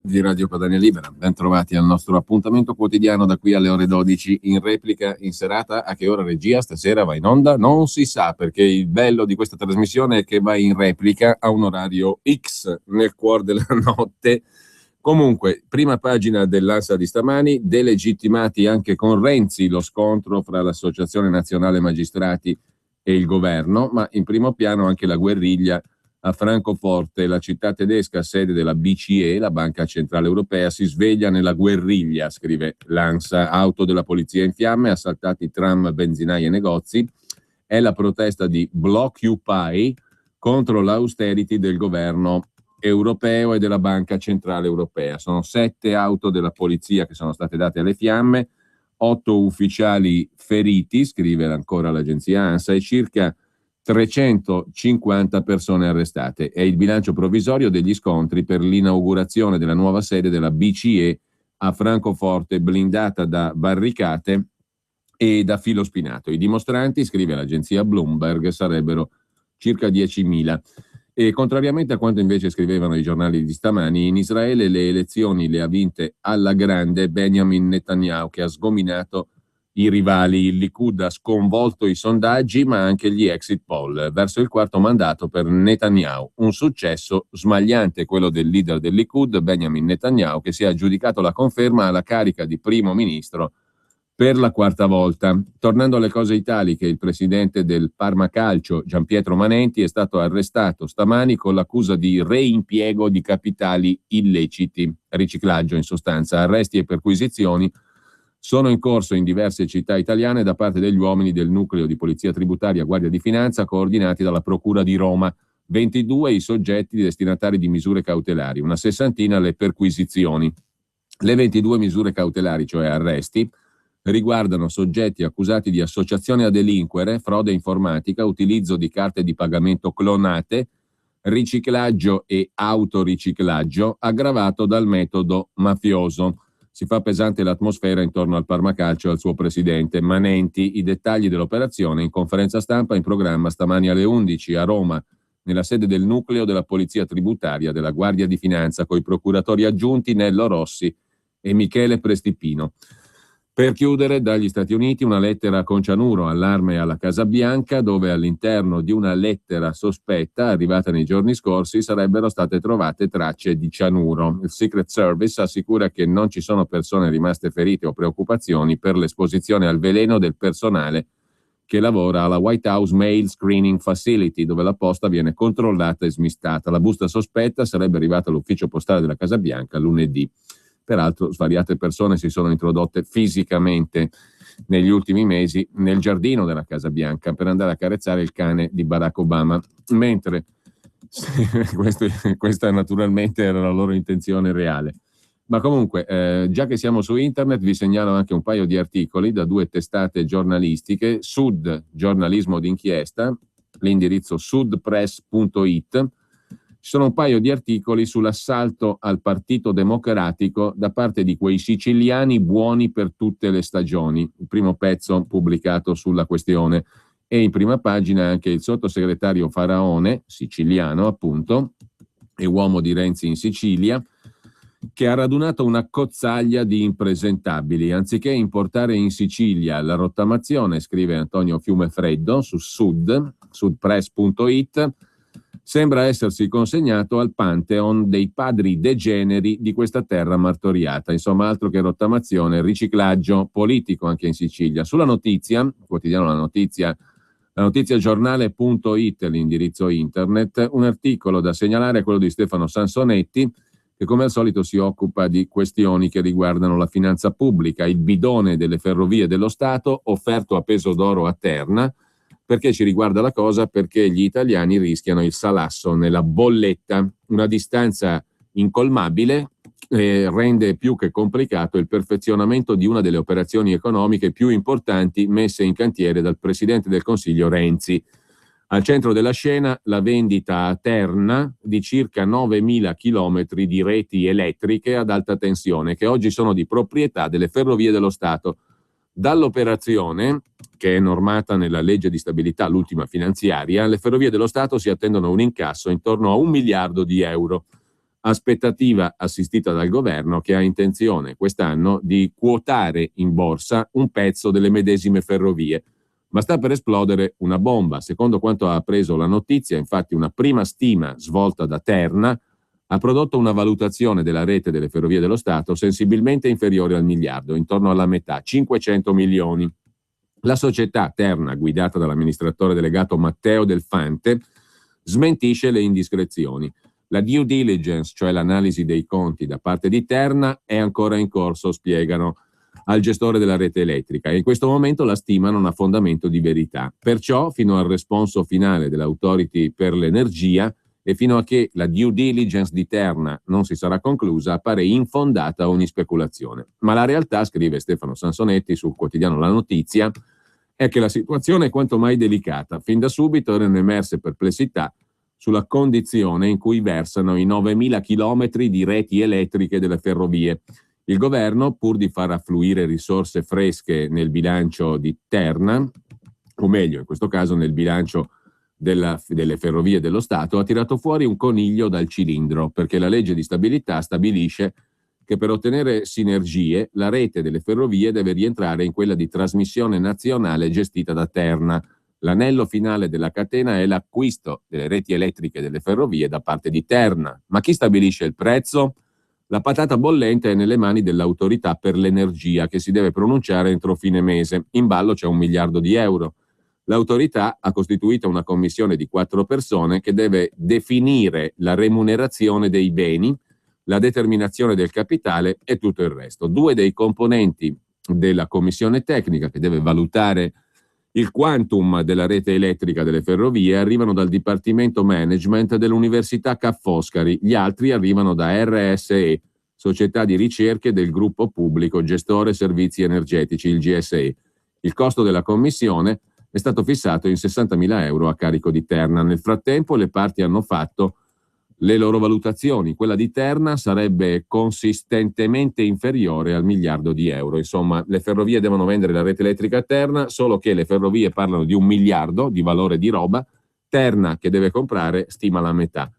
Di Radio Padania Libera, ben trovati al nostro appuntamento quotidiano da qui alle ore 12, in replica in serata. A che ora, regia, stasera va in onda? Non si sa, perché il bello di questa trasmissione è che va in replica a un orario X nel cuore della notte. Comunque, prima pagina dell'Ansa di stamani: delegittimati anche con Renzi, lo scontro fra l'Associazione Nazionale Magistrati e il governo, ma in primo piano anche la guerriglia a Francoforte. La città tedesca, sede della BCE, la Banca Centrale Europea, si sveglia nella guerriglia, scrive l'Ansa. Auto della polizia in fiamme, assaltati tram, benzinai e negozi. È la protesta di Blockupy contro l'austerity del governo europeo e della Banca Centrale Europea. Sono 7 auto della polizia che sono state date alle fiamme, 8 ufficiali feriti, scrive ancora l'agenzia ANSA, e circa 350 persone arrestate. È il bilancio provvisorio degli scontri per l'inaugurazione della nuova sede della BCE a Francoforte, blindata da barricate e da filo spinato. I dimostranti, scrive l'agenzia Bloomberg, sarebbero circa 10.000. E contrariamente a quanto invece scrivevano i giornali di stamani, in Israele le elezioni le ha vinte alla grande Benjamin Netanyahu, che ha sgominato i rivali. Il Likud ha sconvolto i sondaggi, ma anche gli exit poll, verso il quarto mandato per Netanyahu. Un successo smagliante quello del leader del Likud, Benjamin Netanyahu, che si è aggiudicato la conferma alla carica di primo ministro per la quarta volta. Tornando alle cose italiche, il presidente del Parma Calcio, Gianpietro Manenti, è stato arrestato stamani con l'accusa di reimpiego di capitali illeciti, riciclaggio in sostanza. Arresti e perquisizioni sono in corso in diverse città italiane da parte degli uomini del nucleo di polizia tributaria Guardia di Finanza coordinati dalla Procura di Roma. 22 i soggetti destinatari di misure cautelari, una sessantina le perquisizioni. Le 22 misure cautelari, cioè arresti, riguardano soggetti accusati di associazione a delinquere, frode informatica, utilizzo di carte di pagamento clonate, riciclaggio e autoriciclaggio aggravato dal metodo mafioso. Si fa pesante l'atmosfera intorno al Parma Calcio e al suo presidente Manenti. I dettagli dell'operazione in conferenza stampa in programma stamani alle 11 a Roma, nella sede del nucleo della polizia tributaria della Guardia di Finanza, coi procuratori aggiunti Nello Rossi e Michele Prestipino. Per chiudere, dagli Stati Uniti una lettera con cianuro, allarme alla Casa Bianca, dove all'interno di una lettera sospetta arrivata nei giorni scorsi sarebbero state trovate tracce di cianuro. Il Secret Service assicura che non ci sono persone rimaste ferite o preoccupazioni per l'esposizione al veleno del personale che lavora alla White House Mail Screening Facility, dove la posta viene controllata e smistata. La busta sospetta sarebbe arrivata all'ufficio postale della Casa Bianca lunedì. Peraltro svariate persone si sono introdotte fisicamente negli ultimi mesi nel giardino della Casa Bianca per andare a carezzare il cane di Barack Obama, mentre questa naturalmente era la loro intenzione reale. Ma comunque, già che siamo su internet, vi segnalo anche un paio di articoli da 2 testate giornalistiche. Sud, giornalismo d'inchiesta, l'indirizzo sudpress.it. Ci sono un paio di articoli sull'assalto al Partito Democratico da parte di quei siciliani buoni per tutte le stagioni. Il primo pezzo pubblicato sulla questione. E in prima pagina anche il sottosegretario Faraone, siciliano appunto, e uomo di Renzi in Sicilia, che ha radunato una cozzaglia di impresentabili. Anziché importare in Sicilia la rottamazione, scrive Antonio Fiumefreddo su sudpress.it, sembra essersi consegnato al pantheon dei padri degeneri di questa terra martoriata. Insomma, altro che rottamazione, riciclaggio politico anche in Sicilia. Sulla notizia, quotidiano La Notizia, notiziagiornale.it, l'indirizzo internet, un articolo da segnalare è quello di Stefano Sansonetti, che come al solito si occupa di questioni che riguardano la finanza pubblica, il bidone delle ferrovie dello Stato offerto a peso d'oro a Terna. Perché ci riguarda la cosa? Perché gli italiani rischiano il salasso nella bolletta. Una distanza incolmabile rende più che complicato il perfezionamento di una delle operazioni economiche più importanti messe in cantiere dal Presidente del Consiglio Renzi. Al centro della scena la vendita a Terna di circa 9.000 chilometri di reti elettriche ad alta tensione che oggi sono di proprietà delle Ferrovie dello Stato. Dall'operazione, che è normata nella legge di stabilità, l'ultima finanziaria, le Ferrovie dello Stato si attendono un incasso intorno a 1 miliardo di euro. aspettativa assistita dal governo, che ha intenzione quest'anno di quotare in borsa un pezzo delle medesime ferrovie. Ma sta per esplodere una bomba. Secondo quanto ha appreso la notizia, infatti, una prima stima svolta da Terna ha prodotto una valutazione della rete delle ferrovie dello Stato sensibilmente inferiore al miliardo, intorno alla metà, 500 milioni. La società Terna, guidata dall'amministratore delegato Matteo Delfante, smentisce le indiscrezioni. La due diligence, cioè l'analisi dei conti da parte di Terna, è ancora in corso, spiegano al gestore della rete elettrica, e in questo momento la stima non ha fondamento di verità. Perciò, fino al responso finale dell'Authority per l'Energia e fino a che la due diligence di Terna non si sarà conclusa, appare infondata ogni speculazione. Ma la realtà, scrive Stefano Sansonetti sul quotidiano La Notizia, è che la situazione è quanto mai delicata. Fin da subito erano emerse perplessità sulla condizione in cui versano i 9.000 chilometri di reti elettriche delle ferrovie. Il governo, pur di far affluire risorse fresche nel bilancio di Terna, o meglio, in questo caso nel bilancio delle ferrovie dello Stato, ha tirato fuori un coniglio dal cilindro, perché la legge di stabilità stabilisce che per ottenere sinergie la rete delle ferrovie deve rientrare in quella di trasmissione nazionale gestita da Terna. L'anello finale della catena è l'acquisto delle reti elettriche delle ferrovie da parte di Terna. Ma chi stabilisce il prezzo? La patata bollente è nelle mani dell'Autorità per l'Energia, che si deve pronunciare entro fine mese. In ballo c'è 1 miliardo di euro. L'Autorità ha costituito una commissione di 4 persone che deve definire la remunerazione dei beni, la determinazione del capitale e tutto il resto. 2 dei componenti della commissione tecnica, che deve valutare il quantum della rete elettrica delle ferrovie, arrivano dal Dipartimento Management dell'Università Ca' Foscari. Gli altri arrivano da RSE, società di ricerche del gruppo pubblico Gestore Servizi Energetici, il GSE. Il costo della commissione è stato fissato in 60.000 euro a carico di Terna. Nel frattempo le parti hanno fatto le loro valutazioni. Quella di Terna sarebbe consistentemente inferiore al 1 miliardo di euro. Insomma, le ferrovie devono vendere la rete elettrica a Terna, solo che le ferrovie parlano di 1 miliardo di valore di roba. Terna, che deve comprare, stima la metà.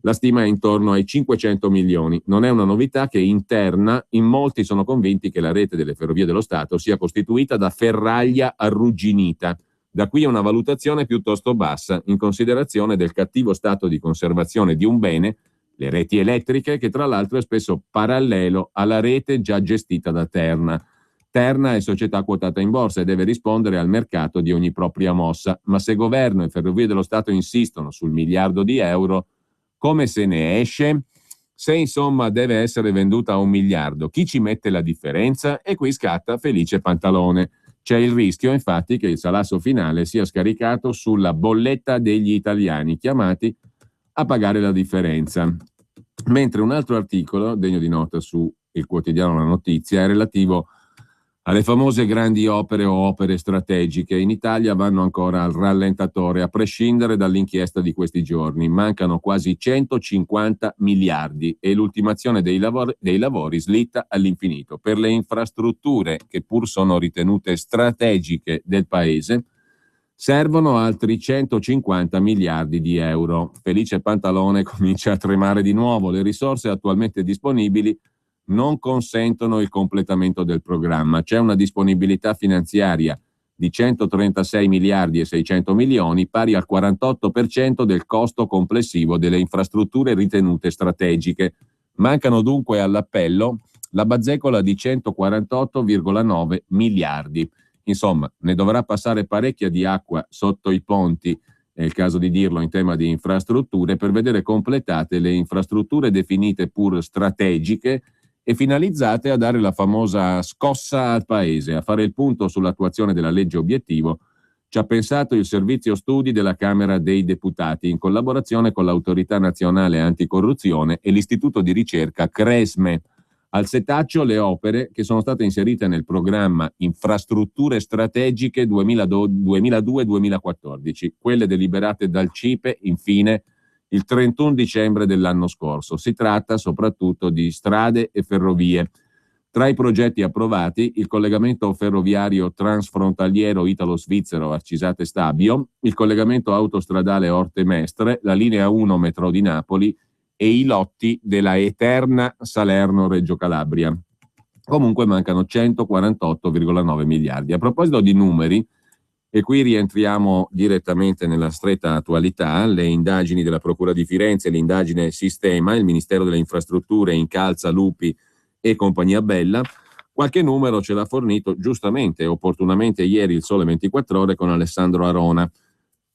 La stima è intorno ai 500 milioni. Non è una novità che in Terna in molti sono convinti che la rete delle ferrovie dello Stato sia costituita da ferraglia arrugginita. Da qui una valutazione piuttosto bassa, in considerazione del cattivo stato di conservazione di un bene, le reti elettriche, che tra l'altro è spesso parallelo alla rete già gestita da Terna. Terna è società quotata in borsa e deve rispondere al mercato di ogni propria mossa, ma se governo e ferrovie dello Stato insistono sul 1 miliardo di euro, come se ne esce? Se insomma deve essere venduta a 1 miliardo, chi ci mette la differenza? E qui scatta Felice Pantalone. C'è il rischio, infatti, che il salasso finale sia scaricato sulla bolletta degli italiani, chiamati a pagare la differenza. Mentre un altro articolo, degno di nota su il quotidiano La Notizia, è relativo alle famose grandi opere o opere strategiche. In Italia vanno ancora al rallentatore, a prescindere dall'inchiesta di questi giorni. Mancano quasi 150 miliardi e l'ultimazione dei lavori slitta all'infinito. Per le infrastrutture, che pur sono ritenute strategiche del Paese, servono altri 150 miliardi di euro. Felice Pantalone comincia a tremare di nuovo. Le risorse attualmente disponibili non consentono il completamento del programma. C'è una disponibilità finanziaria di 136 miliardi e 600 milioni, pari al 48% del costo complessivo delle infrastrutture ritenute strategiche. Mancano dunque all'appello la bazzecola di 148,9 miliardi. Insomma, ne dovrà passare parecchia di acqua sotto i ponti, è il caso di dirlo, in tema di infrastrutture, per vedere completate le infrastrutture definite pur strategiche e finalizzate a dare la famosa scossa al Paese, a fare il punto sull'attuazione della legge obiettivo. Ci ha pensato il Servizio Studi della Camera dei Deputati, in collaborazione con l'Autorità Nazionale Anticorruzione e l'Istituto di Ricerca Cresme. Al setaccio le opere che sono state inserite nel programma Infrastrutture Strategiche 2002-2014, quelle deliberate dal CIPE, infine, il 31 dicembre dell'anno scorso. Si tratta soprattutto di strade e ferrovie. Tra i progetti approvati, il collegamento ferroviario transfrontaliero italo-svizzero Arcisate-Stabio, il collegamento autostradale Orte-Mestre, la linea 1 metro di Napoli e i lotti della eterna Salerno-Reggio Calabria. Comunque mancano 148,9 miliardi. A proposito di numeri, e qui rientriamo direttamente nella stretta attualità, le indagini della Procura di Firenze, l'indagine Sistema, il Ministero delle Infrastrutture incalza Lupi e compagnia bella. Qualche numero ce l'ha fornito giustamente e opportunamente ieri il Sole 24 Ore con Alessandro Arona,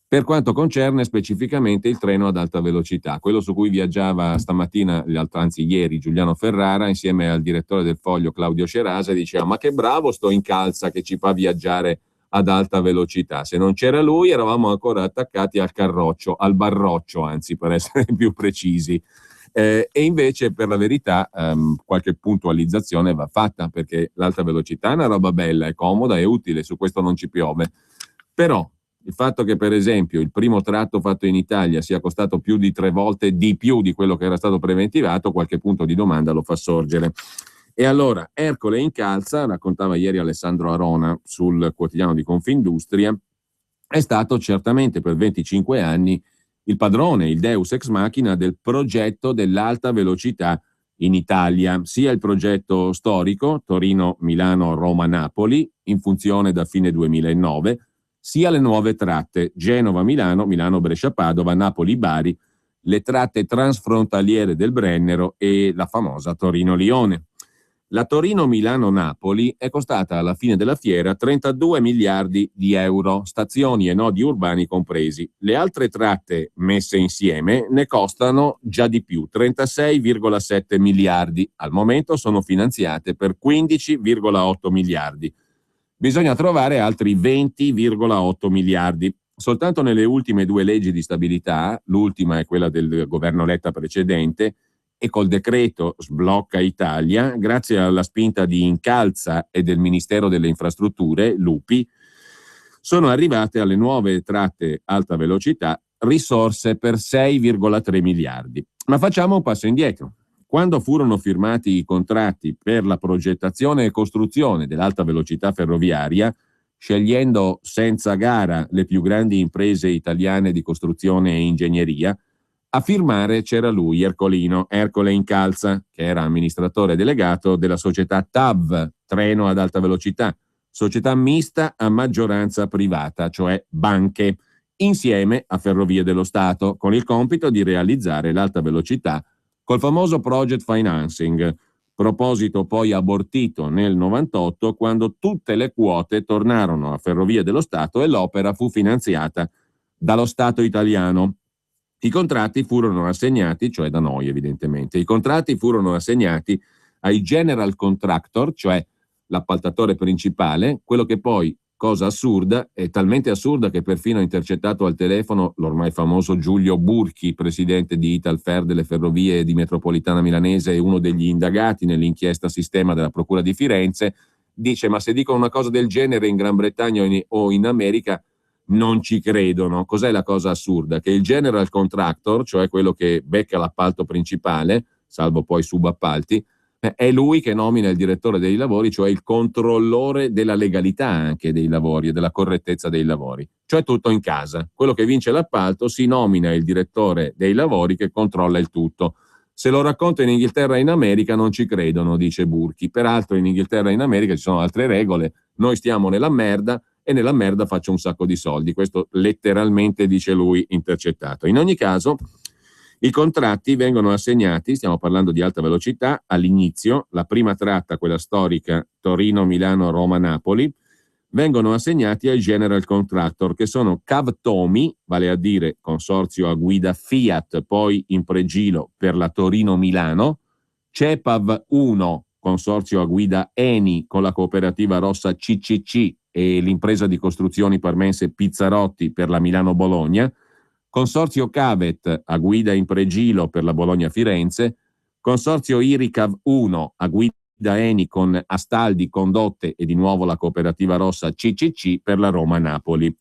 per quanto concerne specificamente il treno ad alta velocità, quello su cui viaggiava stamattina, anzi ieri, Giuliano Ferrara insieme al direttore del Foglio Claudio Cerasa, diceva: ma che bravo sto Incalza che ci fa viaggiare ad alta velocità. Se non c'era lui eravamo ancora attaccati al carroccio, al barroccio anzi, per essere più precisi. E invece, per la verità, qualche puntualizzazione va fatta, perché l'alta velocità è una roba bella, è comoda, è utile, su questo non ci piove. Però il fatto che, per esempio, il primo tratto fatto in Italia sia costato più di 3 volte di più di quello che era stato preventivato, qualche punto di domanda lo fa sorgere. E allora, Ercole Incalza, raccontava ieri Alessandro Arona sul quotidiano di Confindustria, è stato certamente per 25 anni il padrone, il deus ex machina del progetto dell'alta velocità in Italia, sia il progetto storico Torino-Milano-Roma-Napoli, in funzione da fine 2009, sia le nuove tratte Genova-Milano, Milano-Brescia-Padova, Napoli-Bari, le tratte transfrontaliere del Brennero e la famosa Torino-Lione. La Torino-Milano-Napoli è costata alla fine della fiera 32 miliardi di euro, stazioni e nodi urbani compresi. Le altre tratte messe insieme ne costano già di più, 36,7 miliardi. Al momento sono finanziate per 15,8 miliardi. Bisogna trovare altri 20,8 miliardi. Soltanto nelle ultime 2 leggi di stabilità, l'ultima è quella del governo Letta precedente, e col decreto Sblocca Italia, grazie alla spinta di Incalza e del Ministero delle Infrastrutture, Lupi, sono arrivate alle nuove tratte alta velocità risorse per 6,3 miliardi. Ma facciamo un passo indietro. Quando furono firmati i contratti per la progettazione e costruzione dell'alta velocità ferroviaria, scegliendo senza gara le più grandi imprese italiane di costruzione e ingegneria, a firmare c'era lui, Ercole Incalza, che era amministratore delegato della società TAV, Treno ad Alta Velocità, società mista a maggioranza privata, cioè banche, insieme a Ferrovie dello Stato, con il compito di realizzare l'alta velocità col famoso project financing, proposito poi abortito nel 98, quando tutte le quote tornarono a Ferrovie dello Stato e l'opera fu finanziata dallo Stato italiano. I contratti furono assegnati, cioè da noi evidentemente, i contratti furono assegnati ai general contractor, cioè l'appaltatore principale, quello che poi, cosa assurda, è talmente assurda che perfino ha intercettato al telefono l'ormai famoso Giulio Burchi, presidente di Italfer delle Ferrovie di Metropolitana Milanese e uno degli indagati nell'inchiesta Sistema della Procura di Firenze, dice: ma se dicono una cosa del genere in Gran Bretagna o in America non ci credono. Cos'è la cosa assurda? Che il general contractor, cioè quello che becca l'appalto principale, salvo poi subappalti, è lui che nomina il direttore dei lavori, cioè il controllore della legalità anche dei lavori e della correttezza dei lavori. Cioè tutto in casa. Quello che vince l'appalto si nomina il direttore dei lavori che controlla il tutto. Se lo racconto in Inghilterra e in America non ci credono, dice Burchi. Peraltro in Inghilterra e in America ci sono altre regole. Noi stiamo nella merda e nella merda faccio un sacco di soldi. Questo letteralmente dice lui, intercettato. In ogni caso, i contratti vengono assegnati, stiamo parlando di alta velocità, all'inizio, la prima tratta, quella storica Torino-Milano-Roma-Napoli, vengono assegnati ai general contractor, che sono Cavtomi, vale a dire consorzio a guida Fiat, poi in pregilo per la Torino-Milano, Cepav 1, consorzio a guida Eni con la cooperativa rossa CCC e l'impresa di costruzioni parmense Pizzarotti per la Milano-Bologna, consorzio Cavet a guida in pregilo per la Bologna-Firenze, consorzio Iricav 1 a guida Eni con Astaldi, Condotte e di nuovo la cooperativa rossa CCC per la Roma-Napoli.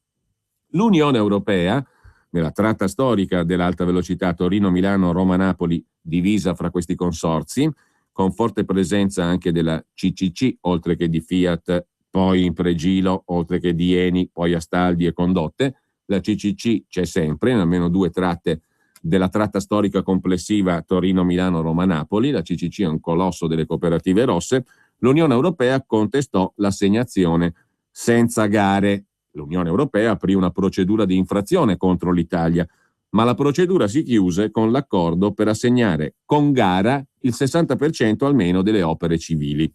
L'Unione Europea, nella tratta storica dell'alta velocità Torino-Milano-Roma-Napoli, divisa fra questi consorzi, con forte presenza anche della CCC, oltre che di Fiat, poi in pregilo, oltre che di Eni, poi Astaldi e Condotte. La CCC c'è sempre, in almeno 2 tratte della tratta storica complessiva Torino-Milano-Roma-Napoli, la CCC è un colosso delle cooperative rosse, l'Unione Europea contestò l'assegnazione senza gare. L'Unione Europea aprì una procedura di infrazione contro l'Italia, ma la procedura si chiuse con l'accordo per assegnare con gara il 60% almeno delle opere civili.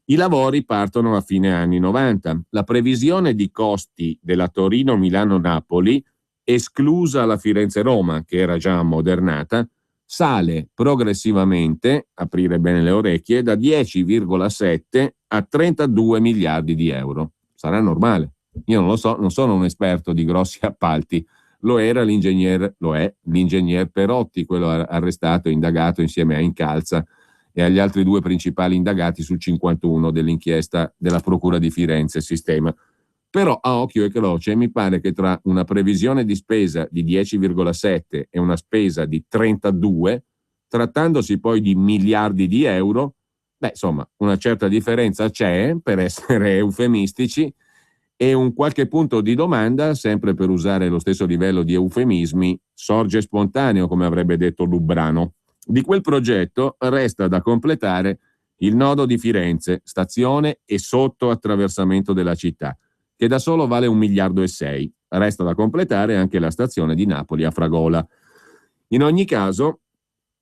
I lavori partono a fine anni 90. La previsione di costi della Torino-Milano-Napoli, esclusa la Firenze-Roma, che era già ammodernata, sale progressivamente, aprire bene le orecchie, da 10,7 a 32 miliardi di euro. Sarà normale. Io non lo so, non sono un esperto di grossi appalti. Lo è l'ingegner Perotti, quello arrestato e indagato insieme a Incalza e agli altri due principali indagati sul 51 dell'inchiesta della Procura di Firenze Sistema. Però a occhio e croce mi pare che tra una previsione di spesa di 10,7 e una spesa di 32, trattandosi poi di miliardi di euro, insomma, una certa differenza c'è, per essere eufemistici, e un qualche punto di domanda, sempre per usare lo stesso livello di eufemismi, sorge spontaneo, come avrebbe detto Lubrano. Di quel progetto resta da completare il nodo di Firenze, stazione e sotto attraversamento della città, che da solo vale 1,6 miliardi. Resta da completare anche la stazione di Napoli a Fragola. In ogni caso,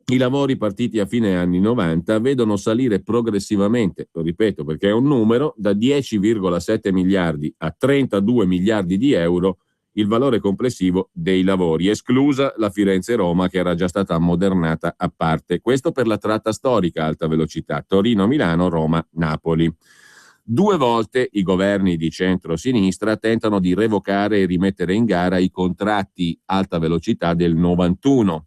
i lavori partiti a fine anni 90 vedono salire progressivamente, lo ripeto perché è un numero, da 10,7 miliardi a 32 miliardi di euro il valore complessivo dei lavori, esclusa la Firenze-Roma che era già stata ammodernata a parte. Questo per la tratta storica alta velocità Torino-Milano, Roma-Napoli. 2 volte i governi di centro-sinistra tentano di revocare e rimettere in gara i contratti alta velocità del 91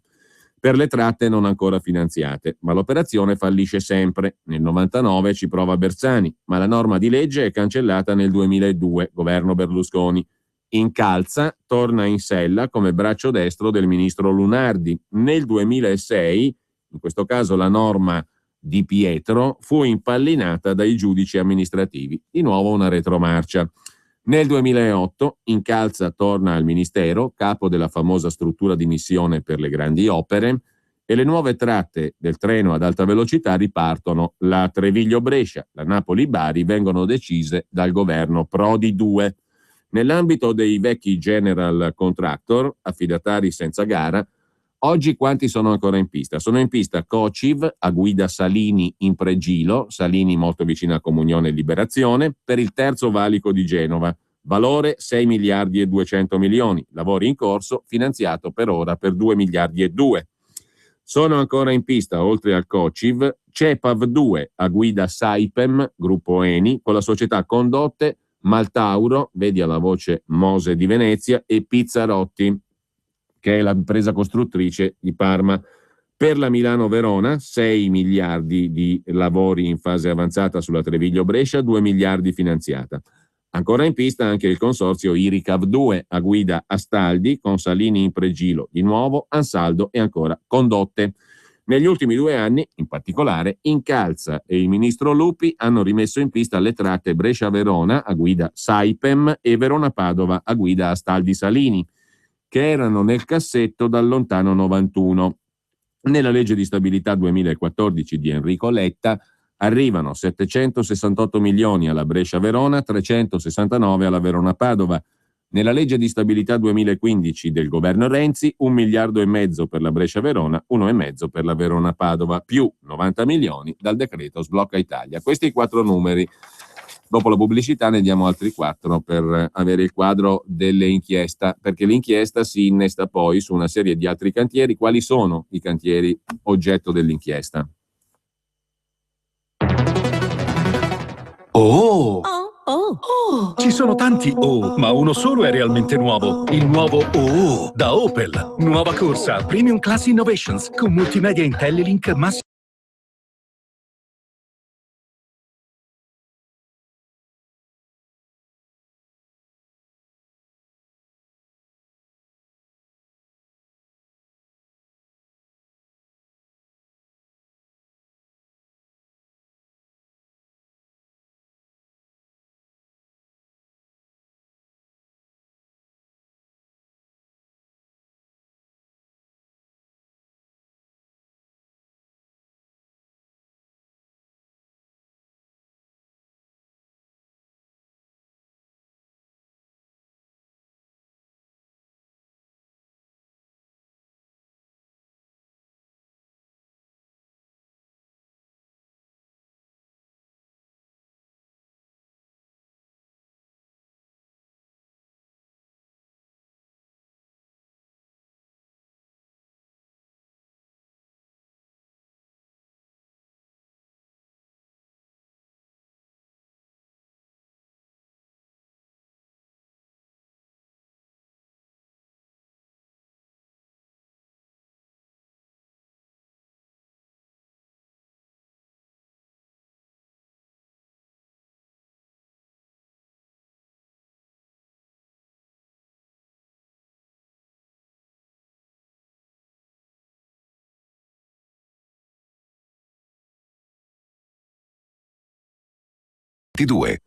per le tratte non ancora finanziate, ma l'operazione fallisce sempre. Nel 99 ci prova Bersani, ma la norma di legge è cancellata nel 2002, governo Berlusconi. Incalza torna in sella come braccio destro del ministro Lunardi. Nel 2006, in questo caso la norma di Pietro, fu impallinata dai giudici amministrativi. Di nuovo una retromarcia. Nel 2008 Incalza torna al Ministero, capo della famosa struttura di missione per le grandi opere, e le nuove tratte del treno ad alta velocità ripartono. La Treviglio-Brescia, la Napoli-Bari vengono decise dal governo Prodi 2. Nell'ambito dei vecchi general contractor, affidatari senza gara, oggi quanti sono ancora in pista? Sono in pista Cociv a guida Salini in Pregilo, Salini molto vicino a Comunione e Liberazione, per il terzo valico di Genova, valore 6 miliardi e 200 milioni, lavori in corso, finanziato per ora per 2 miliardi e 2. Sono ancora in pista, oltre al Cociv, CEPAV 2 a guida Saipem, gruppo Eni, con la società Condotte, Maltauro, vedi alla voce Mose di Venezia, e Pizzarotti, che è l'impresa costruttrice di Parma. Per la Milano-Verona 6 miliardi di lavori in fase avanzata sulla Treviglio-Brescia, 2 miliardi finanziata. Ancora in pista anche il consorzio Iricav 2 a guida Astaldi con Salini in Pregilo, di nuovo Ansaldo e ancora Condotte. Negli ultimi 2 anni, in particolare, Incalza e il ministro Lupi hanno rimesso in pista le tratte Brescia-Verona a guida Saipem e Verona-Padova a guida Astaldi Salini, che erano nel cassetto dal lontano 91. Nella legge di stabilità 2014 di Enrico Letta arrivano 768 milioni alla Brescia-Verona, 369 alla Verona-Padova. Nella legge di stabilità 2015 del governo Renzi, 1,5 miliardi per la Brescia-Verona, 1,5 per la Verona-Padova, più 90 milioni dal decreto Sblocca Italia. Questi i 4 numeri. Dopo la pubblicità ne diamo altri 4 per avere il quadro dell'inchiesta, perché l'inchiesta si innesta poi su una serie di altri cantieri. Quali sono i cantieri oggetto dell'inchiesta? Oh! Ci sono tanti oh, ma uno solo è realmente nuovo. Il nuovo oh da Opel. Nuova corsa Premium Class Innovations con multimedia IntelliLink massimo 22.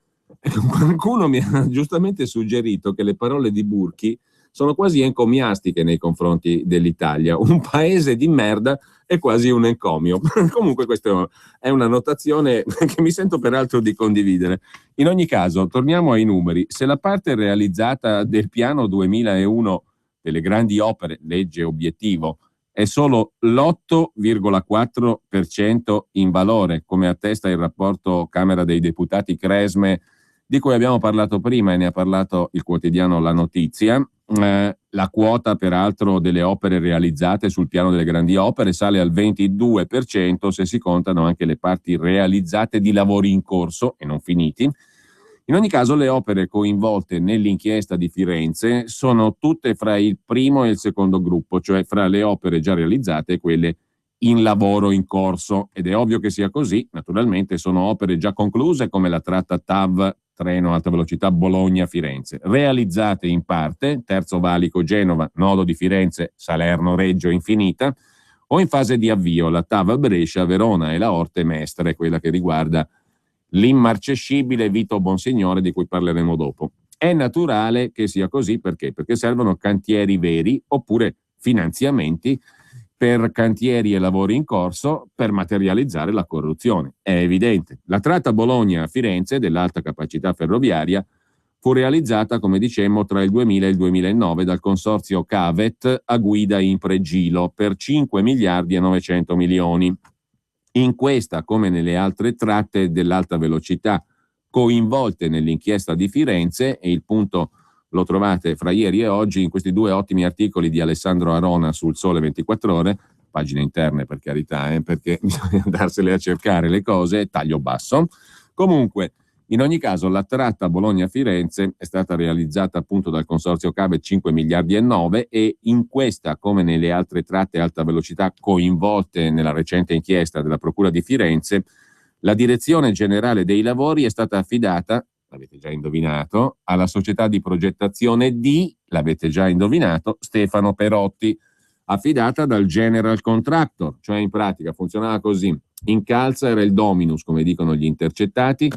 Qualcuno mi ha giustamente suggerito che le parole di Burki sono quasi encomiastiche nei confronti dell'Italia. Un paese di merda è quasi un encomio. Comunque questa è una notazione che mi sento peraltro di condividere. In ogni caso, torniamo ai numeri. Se la parte realizzata del piano 2001 delle grandi opere, legge obiettivo, è solo l'8,4% in valore, come attesta il rapporto Camera dei Deputati Cresme, di cui abbiamo parlato prima e ne ha parlato il quotidiano La Notizia. La quota peraltro delle opere realizzate sul piano delle grandi opere sale al 22% se si contano anche le parti realizzate di lavori in corso e non finiti. In ogni caso le opere coinvolte nell'inchiesta di Firenze sono tutte fra il primo e il secondo gruppo, cioè fra le opere già realizzate e quelle in lavoro in corso, ed è ovvio che sia così. Naturalmente sono opere già concluse come la tratta TAV, treno alta velocità Bologna-Firenze, realizzate in parte, Terzo Valico Genova, nodo di Firenze, Salerno-Reggio Infinita, o in fase di avvio la TAV Brescia, Verona e la Orte Mestre, quella che riguarda l'immarcescibile Vito Bonsignore di cui parleremo dopo. È naturale che sia così perché servono cantieri veri oppure finanziamenti per cantieri e lavori in corso per materializzare la corruzione. È evidente. La tratta Bologna-Firenze dell'alta capacità ferroviaria fu realizzata, come dicemmo, tra il 2000 e il 2009 dal consorzio Cavet a guida Impregilo per 5 miliardi e 900 milioni. In questa, come nelle altre tratte dell'alta velocità coinvolte nell'inchiesta di Firenze, e il punto lo trovate fra ieri e oggi in questi due ottimi articoli di Alessandro Arona sul Sole 24 Ore, pagine interne per carità, perché bisogna andarsele a cercare le cose, taglio basso. Comunque, in ogni caso, la tratta Bologna-Firenze è stata realizzata appunto dal consorzio Cave 5 miliardi e 9, e in questa, come nelle altre tratte alta velocità coinvolte nella recente inchiesta della Procura di Firenze, la direzione generale dei lavori è stata affidata, l'avete già indovinato, alla società di progettazione l'avete già indovinato, Stefano Perotti, affidata dal general contractor, cioè in pratica funzionava così: Incalza era il dominus, come dicono gli intercettati,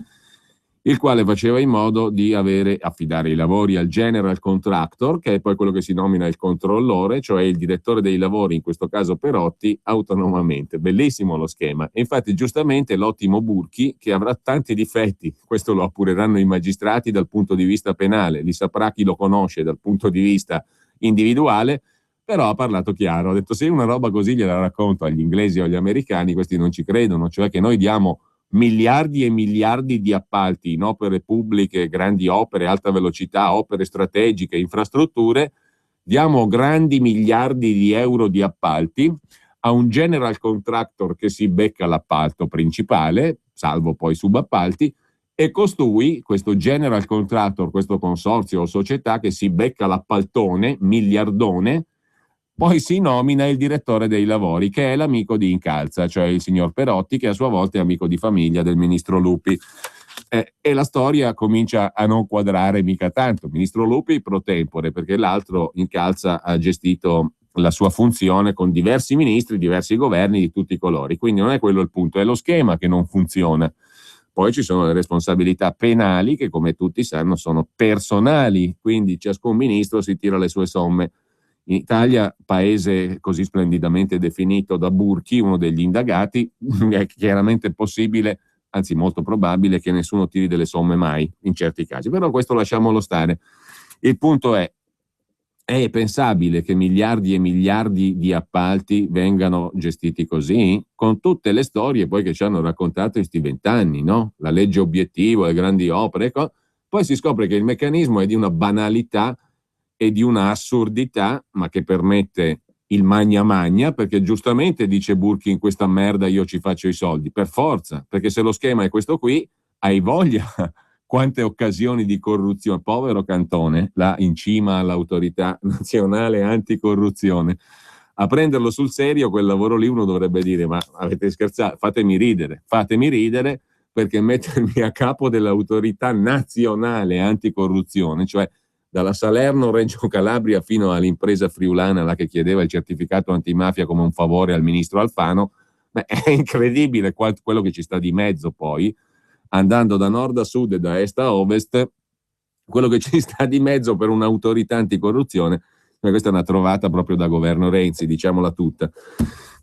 il quale faceva in modo di affidare i lavori al general contractor, che è poi quello che si nomina il controllore, cioè il direttore dei lavori, in questo caso Perotti, autonomamente. Bellissimo lo schema. E infatti giustamente l'ottimo Burchi, che avrà tanti difetti, questo lo appureranno i magistrati dal punto di vista penale, li saprà chi lo conosce dal punto di vista individuale, però ha parlato chiaro, ha detto: se una roba così gliela racconto agli inglesi o agli americani, questi non ci credono, cioè che noi diamo miliardi e miliardi di appalti in opere pubbliche, grandi opere, alta velocità, opere strategiche, infrastrutture, diamo grandi miliardi di euro di appalti a un general contractor che si becca l'appalto principale, salvo poi subappalti, e costui, questo general contractor, questo consorzio o società che si becca l'appaltone, miliardone, poi si nomina il direttore dei lavori, che è l'amico di Incalza, cioè il signor Perotti, che a sua volta è amico di famiglia del ministro Lupi. E la storia comincia a non quadrare mica tanto. Ministro Lupi pro tempore, perché l'altro Incalza ha gestito la sua funzione con diversi ministri, diversi governi di tutti i colori. Quindi non è quello il punto, è lo schema che non funziona. Poi ci sono le responsabilità penali che, come tutti sanno, sono personali, quindi ciascun ministro si tira le sue somme. In Italia, paese così splendidamente definito da Burchi, uno degli indagati, è chiaramente possibile, anzi molto probabile, che nessuno tiri delle somme mai, in certi casi. Però questo lasciamolo stare. Il punto è pensabile che miliardi e miliardi di appalti vengano gestiti così? Con tutte le storie poi che ci hanno raccontato in questi 20 anni, no? La legge obiettivo, le grandi opere, ecco. Poi si scopre che il meccanismo è di una banalità e di una assurdità, ma che permette il magna magna, perché giustamente dice Burchi: in questa merda io ci faccio i soldi, per forza, perché se lo schema è questo qui, hai voglia quante occasioni di corruzione. Povero Cantone, là in cima all'autorità nazionale anticorruzione, a prenderlo sul serio quel lavoro lì uno dovrebbe dire: ma avete scherzato, fatemi ridere, perché mettermi a capo dell'autorità nazionale anticorruzione, cioè dalla Salerno-Reggio Calabria fino all'impresa friulana, là che chiedeva il certificato antimafia come un favore al ministro Alfano, è incredibile quello che ci sta di mezzo poi, andando da nord a sud e da est a ovest, quello che ci sta di mezzo per un'autorità anticorruzione, questa è una trovata proprio da governo Renzi, diciamola tutta.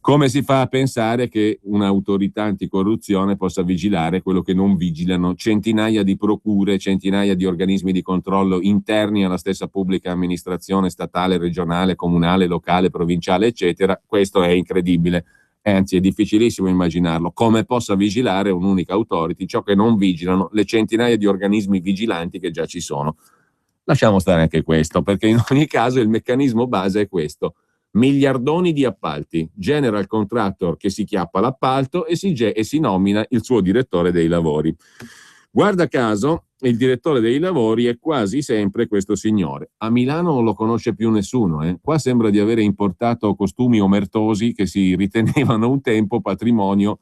Come si fa a pensare che un'autorità anticorruzione possa vigilare quello che non vigilano centinaia di procure, centinaia di organismi di controllo interni alla stessa pubblica amministrazione statale, regionale, comunale, locale, provinciale, eccetera? Questo è incredibile, anzi è difficilissimo immaginarlo. Come possa vigilare un'unica authority ciò che non vigilano le centinaia di organismi vigilanti che già ci sono? Lasciamo stare anche questo, perché in ogni caso il meccanismo base è questo: miliardoni di appalti, general contractor che si chiappa l'appalto e si nomina il suo direttore dei lavori. Guarda caso, il direttore dei lavori è quasi sempre questo signore. A Milano non lo conosce più nessuno. Qua sembra di avere importato costumi omertosi che si ritenevano un tempo patrimonio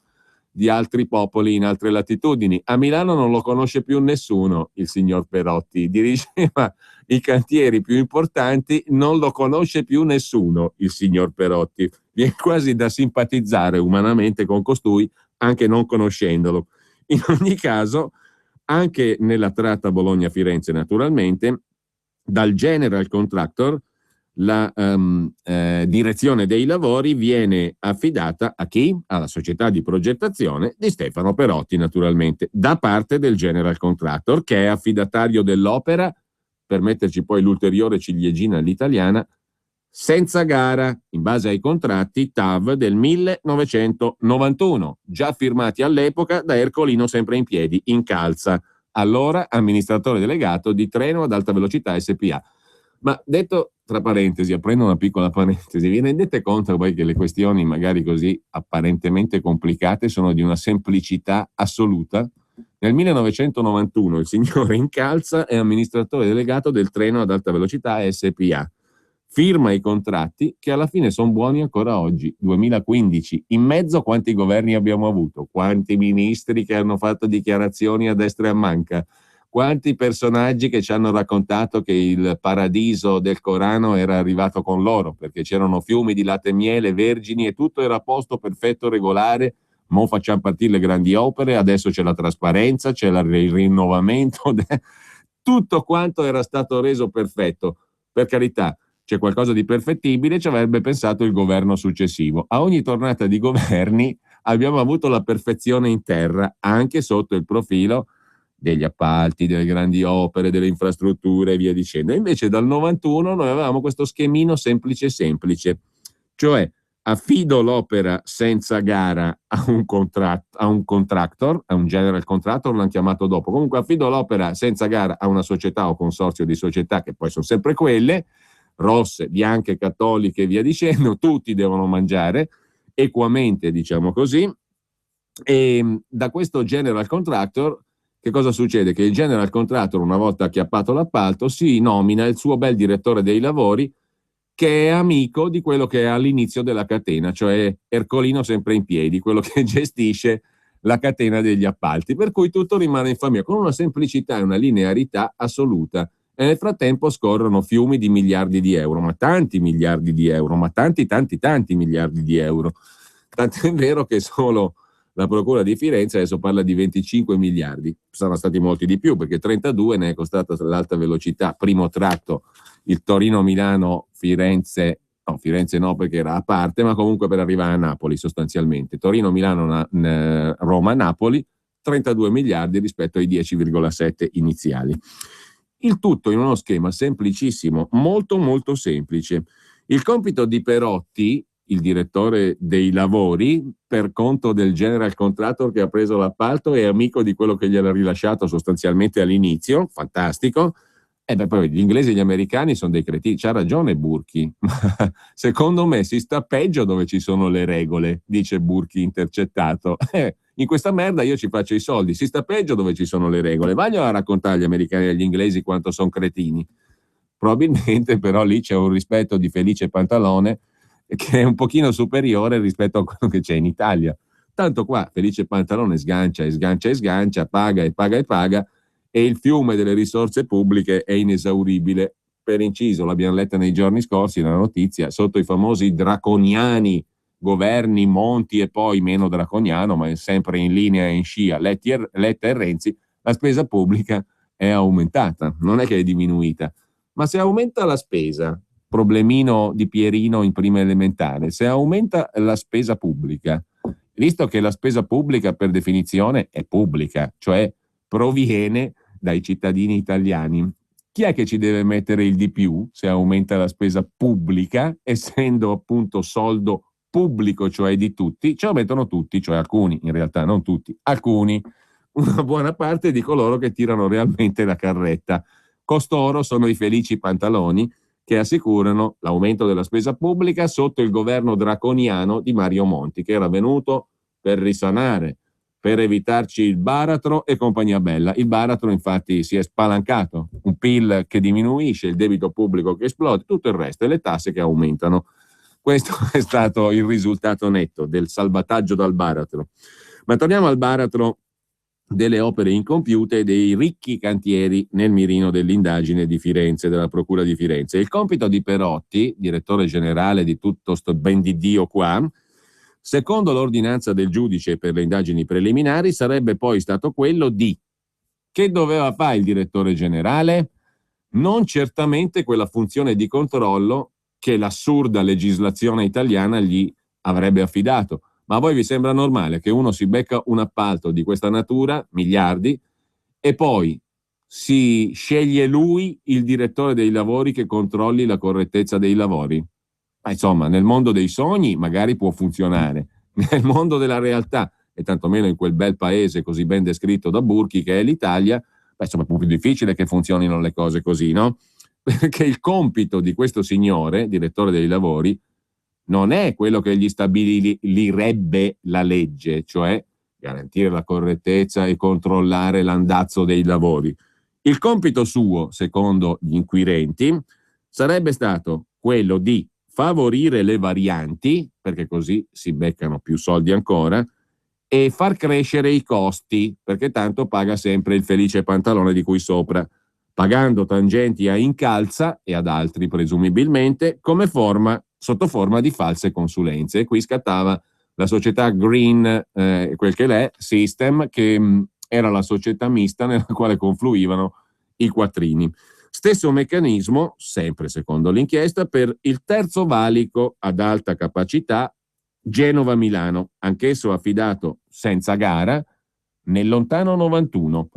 di altri popoli in altre latitudini. A Milano non lo conosce più nessuno, il signor Perotti. Dirigeva i cantieri più importanti, non lo conosce più nessuno, il signor Perotti. Viene quasi da simpatizzare umanamente con costui, anche non conoscendolo. In ogni caso, anche nella tratta Bologna-Firenze, naturalmente, dal general contractor la direzione dei lavori viene affidata a chi? Alla società di progettazione di Stefano Perotti, naturalmente, da parte del general contractor, che è affidatario dell'opera, per metterci poi l'ulteriore ciliegina all'italiana, senza gara, in base ai contratti TAV del 1991, già firmati all'epoca da Ercolino sempre in piedi, in calza, allora amministratore delegato di Treno ad Alta Velocità SPA. Ma detto tra parentesi, aprendo una piccola parentesi, vi rendete conto poi che le questioni magari così apparentemente complicate sono di una semplicità assoluta? Nel 1991 il signore Incalza è amministratore delegato del Treno ad Alta Velocità SPA. Firma i contratti che alla fine sono buoni ancora oggi, 2015. In mezzo quanti governi abbiamo avuto? Quanti ministri che hanno fatto dichiarazioni a destra e a manca? Quanti personaggi che ci hanno raccontato che il paradiso del Corano era arrivato con loro, perché c'erano fiumi di latte e miele, vergini e tutto era a posto, perfetto, regolare. Mo facciamo partire le grandi opere, adesso c'è la trasparenza, c'è il rinnovamento, tutto quanto era stato reso perfetto. Per carità, c'è qualcosa di perfettibile, ci avrebbe pensato il governo successivo. A ogni tornata di governi abbiamo avuto la perfezione in terra, anche sotto il profilo degli appalti, delle grandi opere, delle infrastrutture e via dicendo. Invece dal 91 noi avevamo questo schemino semplice, cioè affido l'opera senza gara a un contractor, a un general contractor, l'hanno chiamato dopo. Comunque affido l'opera senza gara a una società o consorzio di società, che poi sono sempre quelle, rosse, bianche, cattoliche e via dicendo, tutti devono mangiare equamente, diciamo così, e da questo general contractor che cosa succede? Che il general contractor, una volta acchiappato l'appalto, si nomina il suo bel direttore dei lavori, che è amico di quello che è all'inizio della catena, cioè Ercolino sempre in piedi, quello che gestisce la catena degli appalti, per cui tutto rimane in famiglia, con una semplicità e una linearità assoluta. E nel frattempo scorrono fiumi di miliardi di euro, ma tanti miliardi di euro, ma tanti miliardi di euro. Tant'è vero che solo la Procura di Firenze adesso parla di 25 miliardi, saranno stati molti di più, perché 32 ne è costata l'alta velocità, primo tratto, il Torino-Milano-Firenze, no, Firenze no perché era a parte, ma comunque per arrivare a Napoli sostanzialmente, Torino-Milano-Roma-Napoli, 32 miliardi rispetto ai 10,7 iniziali. Il tutto in uno schema semplicissimo, molto molto semplice. Il compito di Perotti, il direttore dei lavori, per conto del general contractor che ha preso l'appalto, è amico di quello che gliel'ha rilasciato sostanzialmente all'inizio, fantastico. E beh, poi gli inglesi e gli americani sono dei cretini, c'ha ragione Burki, secondo me si sta peggio dove ci sono le regole, dice Burki intercettato. In questa merda io ci faccio i soldi, si sta peggio dove ci sono le regole. Voglio a raccontare agli americani e agli inglesi quanto sono cretini. Probabilmente però lì c'è un rispetto di Felice Pantalone che è un pochino superiore rispetto a quello che c'è in Italia. Tanto qua Felice Pantalone sgancia e sgancia e sgancia, paga e paga e paga, e il fiume delle risorse pubbliche è inesauribile. Per inciso, l'abbiamo letta nei giorni scorsi la notizia, sotto i famosi draconiani governi Monti e poi meno draconiano, ma è sempre in linea e in scia Letta e Renzi, la spesa pubblica è aumentata, non è che è diminuita. Ma se aumenta la spesa, problemino di Pierino in prima elementare, se aumenta la spesa pubblica, visto che la spesa pubblica per definizione è pubblica, cioè proviene dai cittadini italiani, chi è che ci deve mettere il di più se aumenta la spesa pubblica, essendo appunto soldo pubblico, cioè di tutti? Ce lo mettono tutti, cioè alcuni, in realtà non tutti, alcuni, una buona parte di coloro che tirano realmente la carretta. Costoro sono i felici pantaloni che assicurano l'aumento della spesa pubblica sotto il governo draconiano di Mario Monti, che era venuto per risanare, per evitarci il baratro e compagnia bella. Il baratro infatti si è spalancato, un PIL che diminuisce, il debito pubblico che esplode, tutto il resto e le tasse che aumentano. Questo è stato il risultato netto del salvataggio dal baratro. Ma torniamo al baratro delle opere incompiute e dei ricchi cantieri nel mirino dell'indagine di Firenze, della Procura di Firenze. Il compito di Perotti, direttore generale di tutto sto ben di Dio qua, secondo l'ordinanza del giudice per le indagini preliminari, sarebbe poi stato quello di... Che doveva fare il direttore generale? Non certamente quella funzione di controllo che l'assurda legislazione italiana gli avrebbe affidato. Ma a voi vi sembra normale che uno si becca un appalto di questa natura, miliardi, e poi si sceglie lui il direttore dei lavori che controlli la correttezza dei lavori? Ma insomma, nel mondo dei sogni magari può funzionare, nel mondo della realtà, e tantomeno in quel bel paese così ben descritto da Burchi che è l'Italia, insomma è un po' più difficile che funzionino le cose così, no? Perché il compito di questo signore, direttore dei lavori, non è quello che gli stabilirebbe la legge, cioè garantire la correttezza e controllare l'andazzo dei lavori. Il compito suo, secondo gli inquirenti, sarebbe stato quello di favorire le varianti, perché così si beccano più soldi ancora, e far crescere i costi, perché tanto paga sempre il felice pantalone di cui sopra, pagando tangenti a Incalza e ad altri presumibilmente come sotto forma di false consulenze. E qui scattava la società Green, quel che l'è, System, che era la società mista nella quale confluivano i quattrini. Stesso meccanismo, sempre secondo l'inchiesta, per il terzo valico ad alta capacità Genova-Milano, anch'esso affidato senza gara nel lontano 91.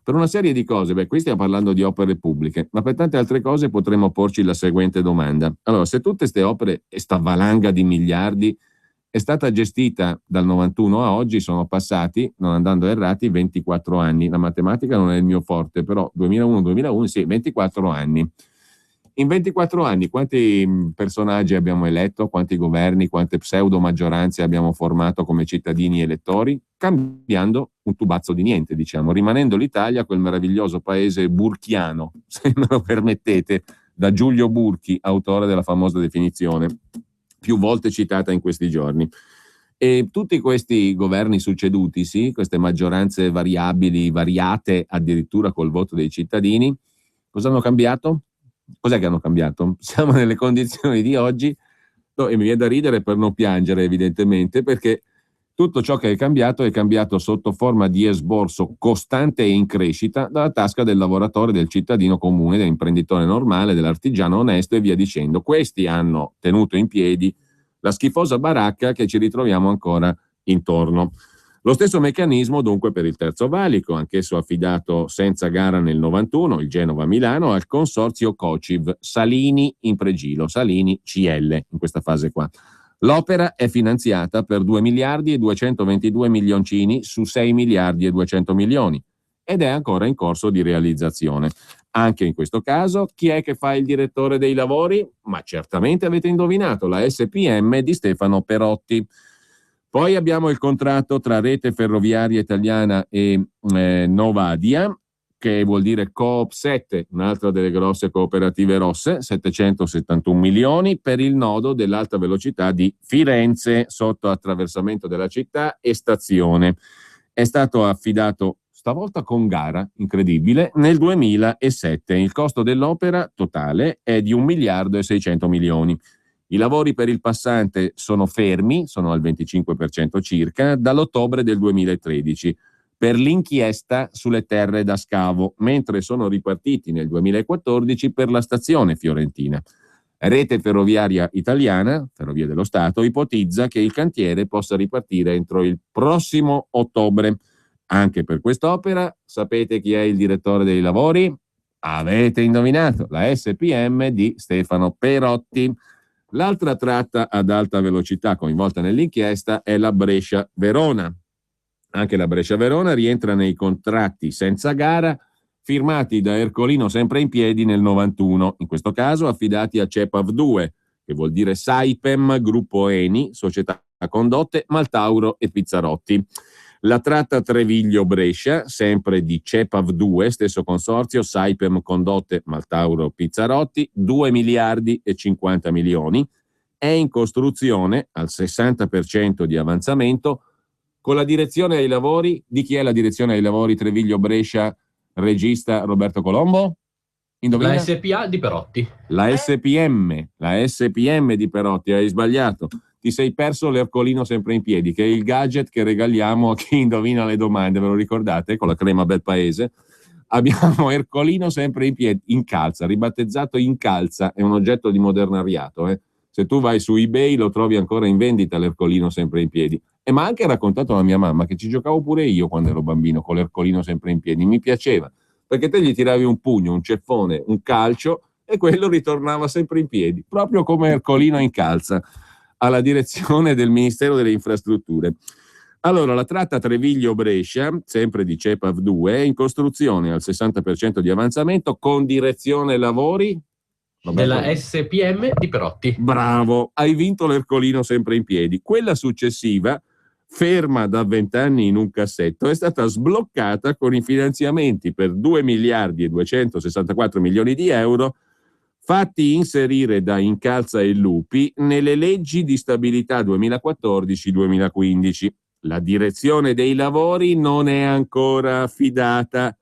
Per una serie di cose, qui stiamo parlando di opere pubbliche, ma per tante altre cose potremmo porci la seguente domanda. Allora, se tutte queste opere e sta valanga di miliardi è stata gestita dal 91 a oggi, sono passati, non andando errati, 24 anni. La matematica non è il mio forte, però 2001-2001, sì, 24 anni. In 24 anni quanti personaggi abbiamo eletto, quanti governi, quante pseudo maggioranze abbiamo formato come cittadini elettori, cambiando un tubazzo di niente, diciamo, rimanendo l'Italia quel meraviglioso paese burchiano, se me lo permettete, da Giulio Burchi, autore della famosa definizione, più volte citata in questi giorni. E tutti questi governi succedutisi, queste maggioranze variabili, variate addirittura col voto dei cittadini, cosa hanno cambiato? Cos'è che hanno cambiato? Siamo nelle condizioni di oggi, e mi viene da ridere per non piangere evidentemente, perché tutto ciò che è cambiato sotto forma di esborso costante e in crescita dalla tasca del lavoratore, del cittadino comune, dell'imprenditore normale, dell'artigiano onesto e via dicendo. Questi hanno tenuto in piedi la schifosa baracca che ci ritroviamo ancora intorno. Lo stesso meccanismo dunque per il terzo valico, anch'esso affidato senza gara nel 91, il Genova-Milano, al consorzio Cociv, Salini in pregilo, Salini CL in questa fase qua. L'opera è finanziata per 2 miliardi e 222 milioncini su 6 miliardi e 200 milioni ed è ancora in corso di realizzazione. Anche in questo caso, chi è che fa il direttore dei lavori? Ma certamente avete indovinato, la SPM di Stefano Perotti. Poi abbiamo il contratto tra Rete Ferroviaria Italiana e Novadia, che vuol dire Coop 7, un'altra delle grosse cooperative rosse, 771 milioni per il nodo dell'alta velocità di Firenze sotto attraversamento della città e stazione. È stato affidato stavolta con gara, incredibile, nel 2007. Il costo dell'opera totale è di 1 miliardo e 600 milioni. I lavori per il passante sono fermi, sono al 25% circa, dall'ottobre del 2013 per l'inchiesta sulle terre da scavo, mentre sono ripartiti nel 2014 per la stazione fiorentina. Rete Ferroviaria Italiana, Ferrovie dello Stato, ipotizza che il cantiere possa ripartire entro il prossimo ottobre. Anche per quest'opera, sapete chi è il direttore dei lavori? Avete indovinato, la SPM di Stefano Perotti. L'altra tratta ad alta velocità coinvolta nell'inchiesta è la Brescia-Verona. Anche la Brescia-Verona rientra nei contratti senza gara firmati da Ercolino sempre in piedi nel 91, in questo caso affidati a CEPAV 2, che vuol dire Saipem, Gruppo Eni, Società Condotte, Maltauro e Pizzarotti. La tratta Treviglio-Brescia, sempre di CEPAV 2, stesso consorzio, Saipem, Condotte, Maltauro, Pizzarotti, 2 miliardi e 50 milioni, è in costruzione al 60% di avanzamento, con la direzione ai lavori. Di chi è la direzione ai lavori Treviglio-Brescia? Regista Roberto Colombo? Indovina? La SPA di Perotti. La SPM di Perotti, hai sbagliato. Ti sei perso l'Ercolino sempre in piedi, che è il gadget che regaliamo a chi indovina le domande, ve lo ricordate? Con la crema Bel Paese. Abbiamo Ercolino sempre in piedi, Incalza, ribattezzato Incalza, è un oggetto di modernariato. Se tu vai su eBay lo trovi ancora in vendita l'Ercolino sempre in piedi. E mi ha anche raccontato la mia mamma che ci giocavo pure io quando ero bambino con l'Ercolino sempre in piedi, mi piaceva, perché te gli tiravi un pugno, un ceffone, un calcio e quello ritornava sempre in piedi, proprio come Ercolino Incalza, alla direzione del Ministero delle Infrastrutture. Allora, la tratta Treviglio-Brescia, sempre di CEPAV 2, è in costruzione al 60% di avanzamento con direzione lavori della SPM di Perotti. Bravo, hai vinto l'Ercolino sempre in piedi. Quella successiva, ferma da 20 anni in un cassetto, è stata sbloccata con i finanziamenti per 2 miliardi e 264 milioni di euro fatti inserire da Incalza e Lupi nelle leggi di stabilità 2014-2015. La direzione dei lavori non è ancora affidata,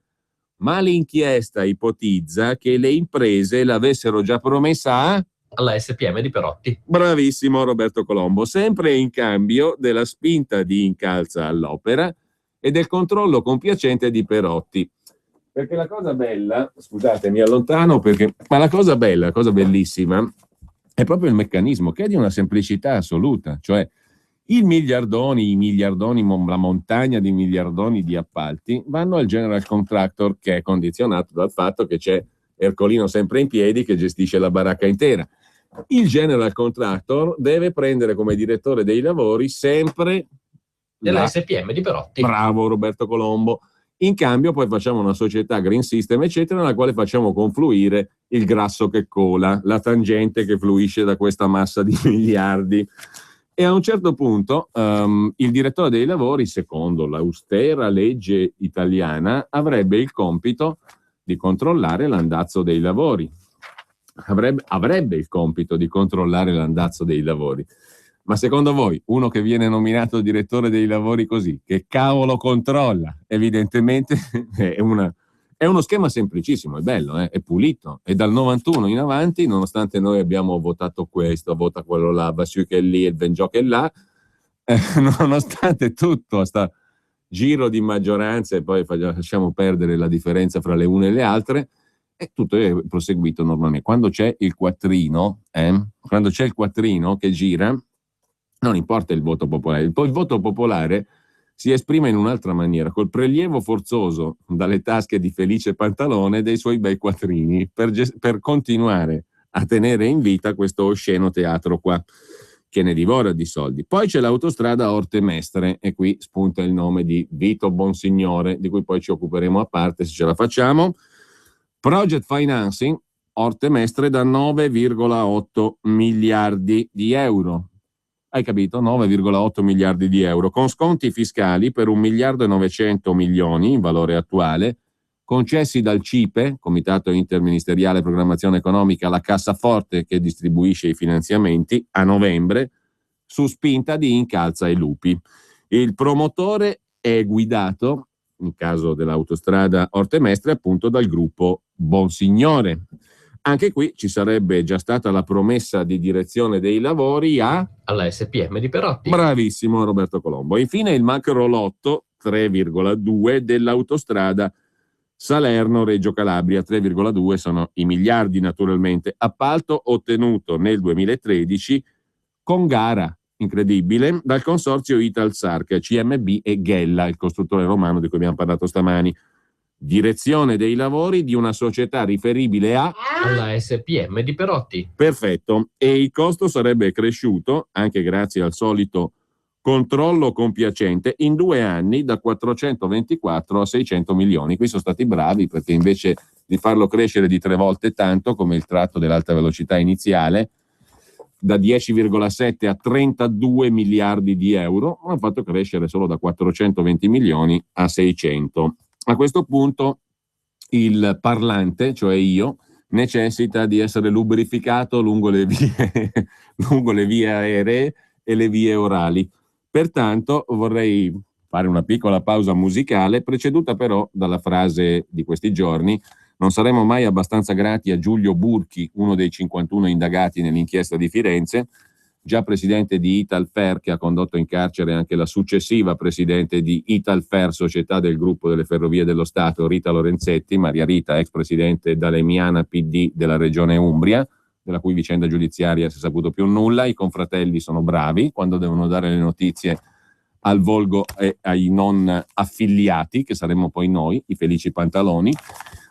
ma l'inchiesta ipotizza che le imprese l'avessero già promessa alla SPM di Perotti. Bravissimo Roberto Colombo, sempre in cambio della spinta di Incalza all'opera e del controllo compiacente di Perotti. Perché la cosa bella, scusate, mi allontano ma la cosa bella, la cosa bellissima è proprio il meccanismo, che è di una semplicità assoluta, cioè i miliardoni, la montagna di miliardoni di appalti vanno al general contractor, che è condizionato dal fatto che c'è Ercolino sempre in piedi che gestisce la baracca intera. Il general contractor deve prendere come direttore dei lavori sempre della SPM di Perotti. Bravo Roberto Colombo. In cambio poi facciamo una società Green System eccetera, nella quale facciamo confluire il grasso che cola, la tangente che fluisce da questa massa di miliardi. E a un certo punto il direttore dei lavori, secondo l'austera legge italiana, avrebbe il compito di controllare l'andazzo dei lavori. Avrebbe il compito di controllare l'andazzo dei lavori. Ma secondo voi, uno che viene nominato direttore dei lavori così, che cavolo controlla? Evidentemente è uno schema semplicissimo, è bello, è pulito. E dal 91 in avanti, nonostante noi abbiamo votato questo, vota quello là, Basù che è lì, il Benjò che è là, nonostante tutto, sta giro di maggioranza, e poi lasciamo perdere la differenza fra le une e le altre, e tutto è proseguito normalmente. Quando c'è il quattrino che gira, non importa il voto popolare. Il voto popolare si esprime in un'altra maniera, col prelievo forzoso dalle tasche di Felice Pantalone dei suoi bei quattrini, per continuare a tenere in vita questo osceno teatro qua, che ne divora di soldi. Poi c'è l'autostrada Orte-Mestre, e qui spunta il nome di Vito Bonsignore, di cui poi ci occuperemo a parte se ce la facciamo. Project financing Orte-Mestre da 9,8 miliardi di euro. Hai capito? 9,8 miliardi di euro, con sconti fiscali per 1 miliardo e 900 milioni in valore attuale, concessi dal CIPE, Comitato Interministeriale Programmazione Economica, alla cassaforte che distribuisce i finanziamenti, a novembre, su spinta di Incalza e Lupi. Il promotore è guidato, in caso dell'autostrada Orte-Mestre, appunto dal gruppo Bonsignore. Anche qui ci sarebbe già stata la promessa di direzione dei lavori alla SPM di Perotti. Bravissimo Roberto Colombo. Infine il macro lotto 3,2 dell'autostrada Salerno-Reggio Calabria, 3,2 sono i miliardi naturalmente, appalto ottenuto nel 2013 con gara incredibile dal consorzio Italsarca, CMB e Ghella, il costruttore romano di cui abbiamo parlato stamani. Direzione dei lavori di una società riferibile alla SPM di Perotti. Perfetto, e il costo sarebbe cresciuto, anche grazie al solito controllo compiacente, in 2 anni da 424 a 600 milioni. Qui sono stati bravi perché invece di farlo crescere di 3 volte tanto, come il tratto dell'alta velocità iniziale, da 10,7 a 32 miliardi di euro, hanno fatto crescere solo da 420 milioni a 600. A questo punto il parlante, cioè io, necessita di essere lubrificato lungo le vie aeree e le vie orali. Pertanto vorrei fare una piccola pausa musicale, preceduta però dalla frase di questi giorni: non saremo mai abbastanza grati a Giulio Burchi, uno dei 51 indagati nell'inchiesta di Firenze, già presidente di Italfer, che ha condotto in carcere anche la successiva presidente di Italfer, società del gruppo delle Ferrovie dello Stato, Rita Lorenzetti, Maria Rita, ex presidente dalemiana PD della regione Umbria, della cui vicenda giudiziaria si è saputo più nulla. I confratelli sono bravi quando devono dare le notizie al volgo e ai non affiliati, che saremmo poi noi, i felici pantaloni.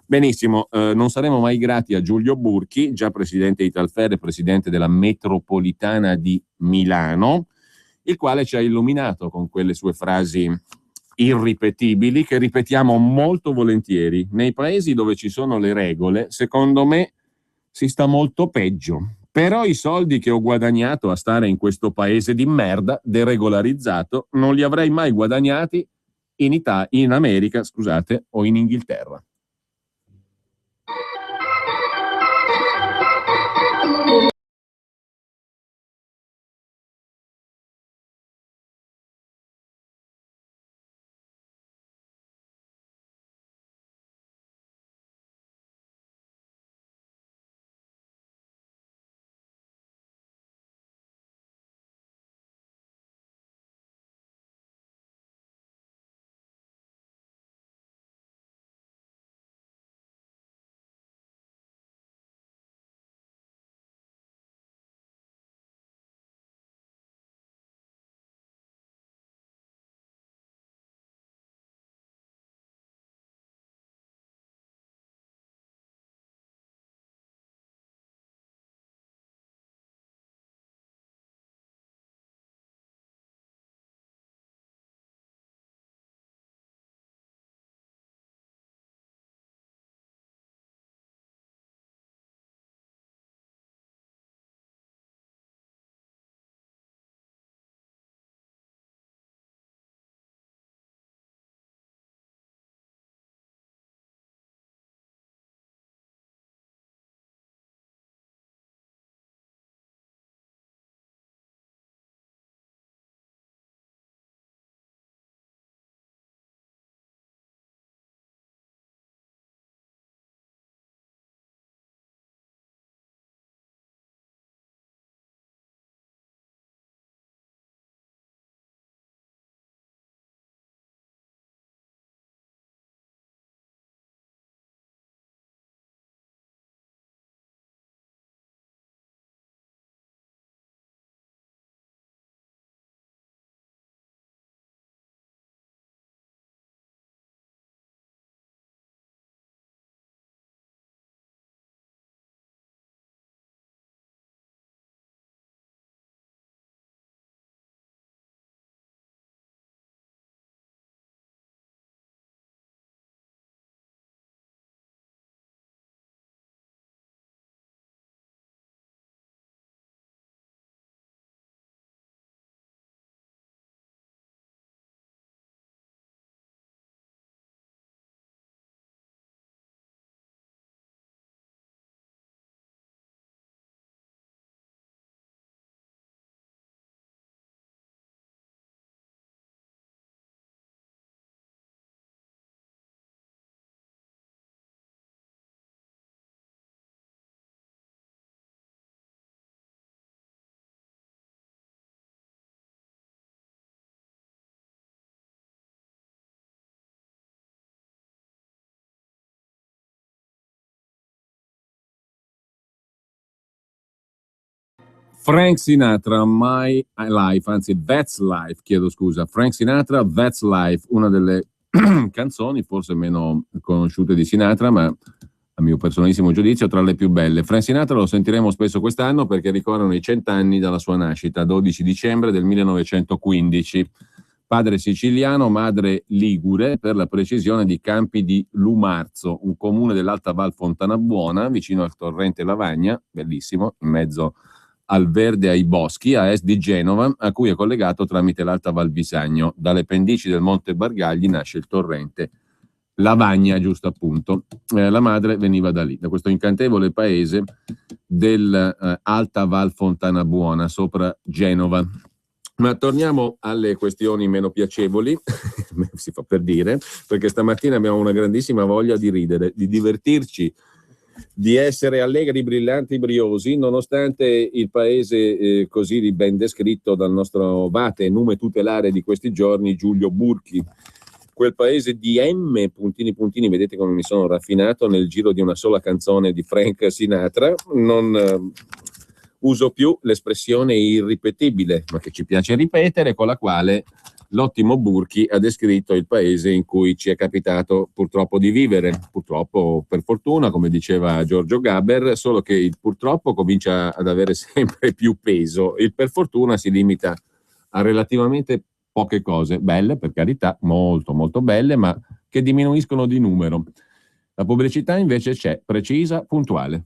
Benissimo, non saremo mai grati a Giulio Burchi, già presidente di Italfer e presidente della metropolitana di Milano, il quale ci ha illuminato con quelle sue frasi irripetibili che ripetiamo molto volentieri. Nei paesi dove ci sono le regole, secondo me, si sta molto peggio. Però i soldi che ho guadagnato a stare in questo paese di merda, deregolarizzato, non li avrei mai guadagnati in America, scusate, o in Inghilterra. Frank Sinatra, My Life, anzi That's Life, chiedo scusa. Frank Sinatra, That's Life, una delle canzoni forse meno conosciute di Sinatra, ma a mio personalissimo giudizio tra le più belle. Frank Sinatra lo sentiremo spesso quest'anno perché ricordano i 100 anni dalla sua nascita, 12 dicembre del 1915. Padre siciliano, madre ligure, per la precisione di Campi di Lumarzo, un comune dell'Alta Val Fontanabuona, vicino al torrente Lavagna, bellissimo, in mezzo al verde e ai boschi, a est di Genova, a cui è collegato tramite l'Alta Val Bisagno. Dalle pendici del Monte Bargagli nasce il torrente Lavagna, giusto appunto. La madre veniva da lì, da questo incantevole paese dell'Alta Val Fontanabuona, sopra Genova. Ma torniamo alle questioni meno piacevoli, si fa per dire, perché stamattina abbiamo una grandissima voglia di ridere, di divertirci, di essere allegri, brillanti, briosi, nonostante il paese così ben descritto dal nostro vate nume tutelare di questi giorni, Giulio Burchi. Quel paese di M, puntini puntini, vedete come mi sono raffinato nel giro di una sola canzone di Frank Sinatra, non uso più l'espressione irripetibile, ma che ci piace ripetere, con la quale l'ottimo Burchi ha descritto il paese in cui ci è capitato purtroppo di vivere. Purtroppo, per fortuna, come diceva Giorgio Gaber, solo che il purtroppo comincia ad avere sempre più peso. Il per fortuna si limita a relativamente poche cose, belle per carità, molto molto belle, ma che diminuiscono di numero. La pubblicità invece c'è, precisa, puntuale.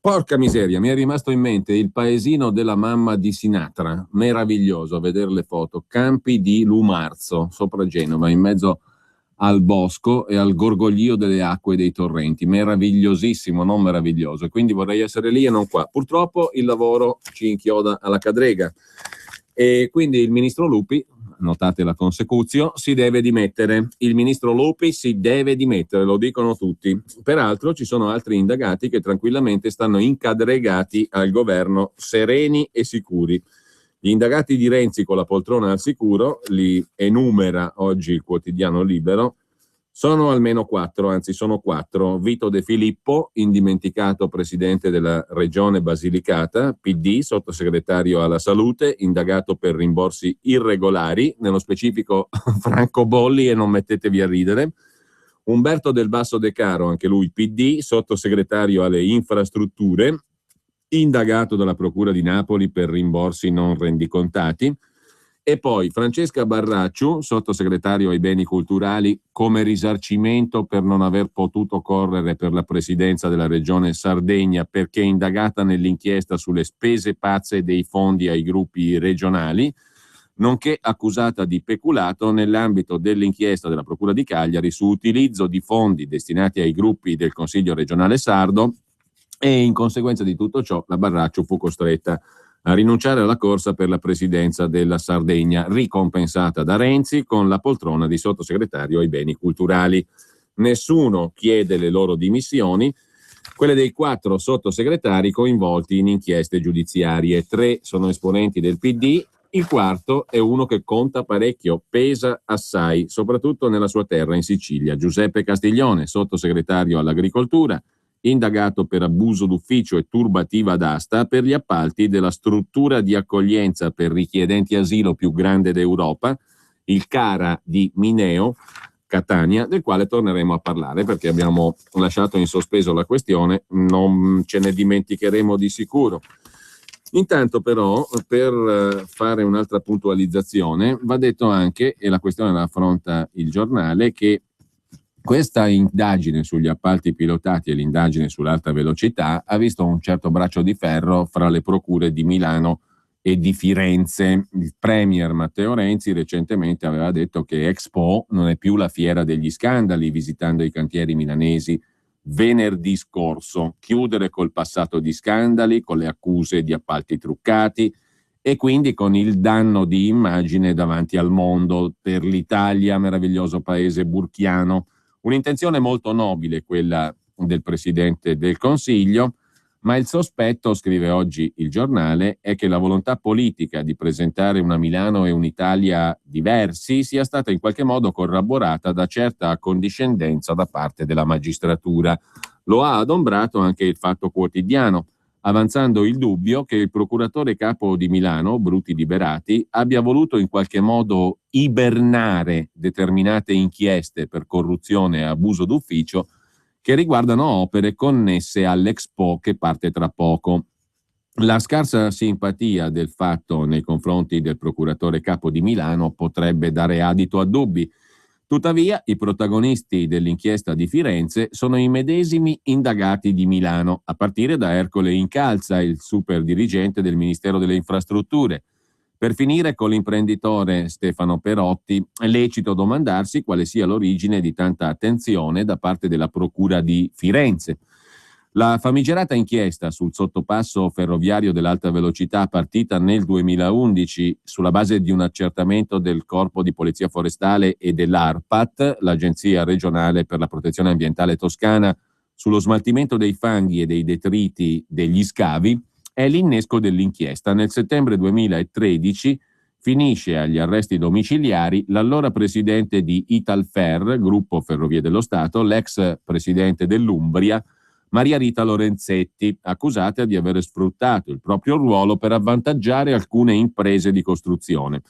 Porca miseria, mi è rimasto in mente il paesino della mamma di Sinatra, meraviglioso a vedere le foto, Campi di Lumarzo, sopra Genova, in mezzo al bosco e al gorgoglio delle acque dei torrenti, meravigliosissimo, non meraviglioso, e quindi vorrei essere lì e non qua. Purtroppo il lavoro ci inchioda alla cadrega e quindi il ministro Lupi, notate la consecuzio, si deve dimettere. Il ministro Lupi si deve dimettere, lo dicono tutti. Peraltro ci sono altri indagati che tranquillamente stanno incadregati al governo, sereni e sicuri. Gli indagati di Renzi con la poltrona al sicuro, li enumera oggi il quotidiano Libero, sono almeno 4, anzi sono 4. Vito De Filippo, indimenticato presidente della regione Basilicata, PD, sottosegretario alla salute, indagato per rimborsi irregolari, nello specifico Franco Bolli, e non mettetevi a ridere. Umberto Del Basso De Caro, anche lui PD, sottosegretario alle infrastrutture, indagato dalla Procura di Napoli per rimborsi non rendicontati. E poi Francesca Barracciu, sottosegretario ai beni culturali, come risarcimento per non aver potuto correre per la presidenza della regione Sardegna perché indagata nell'inchiesta sulle spese pazze dei fondi ai gruppi regionali, nonché accusata di peculato nell'ambito dell'inchiesta della Procura di Cagliari su utilizzo di fondi destinati ai gruppi del Consiglio regionale sardo, e in conseguenza di tutto ciò la Barracciu fu costretta a rinunciare alla corsa per la presidenza della Sardegna, ricompensata da Renzi con la poltrona di sottosegretario ai beni culturali. Nessuno chiede le loro dimissioni, quelle dei 4 sottosegretari coinvolti in inchieste giudiziarie. 3 sono esponenti del PD, il quarto è uno che conta parecchio, pesa assai, soprattutto nella sua terra in Sicilia. Giuseppe Castiglione, sottosegretario all'agricoltura, indagato per abuso d'ufficio e turbativa d'asta per gli appalti della struttura di accoglienza per richiedenti asilo più grande d'Europa, il CARA di Mineo, Catania, del quale torneremo a parlare perché abbiamo lasciato in sospeso la questione, non ce ne dimenticheremo di sicuro. Intanto però, per fare un'altra puntualizzazione, va detto anche, e la questione la affronta il giornale, che questa indagine sugli appalti pilotati e l'indagine sull'alta velocità ha visto un certo braccio di ferro fra le procure di Milano e di Firenze. Il premier Matteo Renzi recentemente aveva detto che Expo non è più la fiera degli scandali, visitando i cantieri milanesi venerdì scorso. Chiudere col passato di scandali, con le accuse di appalti truccati e quindi con il danno di immagine davanti al mondo per l'Italia, meraviglioso paese burchiano. Un'intenzione molto nobile quella del Presidente del Consiglio, ma il sospetto, scrive oggi il giornale, è che la volontà politica di presentare una Milano e un'Italia diversi sia stata in qualche modo corroborata da certa accondiscendenza da parte della magistratura. Lo ha adombrato anche il Fatto Quotidiano, avanzando il dubbio che il procuratore capo di Milano, Bruti Liberati, abbia voluto in qualche modo ibernare determinate inchieste per corruzione e abuso d'ufficio che riguardano opere connesse all'Expo che parte tra poco. La scarsa simpatia del Fatto nei confronti del procuratore capo di Milano potrebbe dare adito a dubbi. Tuttavia, i protagonisti dell'inchiesta di Firenze sono i medesimi indagati di Milano, a partire da Ercole Incalza, il super dirigente del Ministero delle Infrastrutture. Per finire con l'imprenditore Stefano Perotti, è lecito domandarsi quale sia l'origine di tanta attenzione da parte della Procura di Firenze. La famigerata inchiesta sul sottopasso ferroviario dell'alta velocità, partita nel 2011 sulla base di un accertamento del Corpo di Polizia Forestale e dell'ARPAT, l'Agenzia regionale per la protezione ambientale toscana, sullo smaltimento dei fanghi e dei detriti degli scavi, è l'innesco dell'inchiesta. Nel settembre 2013 finisce agli arresti domiciliari l'allora presidente di Italfer, gruppo Ferrovie dello Stato, l'ex presidente dell'Umbria, Maria Rita Lorenzetti, accusata di aver sfruttato il proprio ruolo per avvantaggiare alcune imprese di costruzione.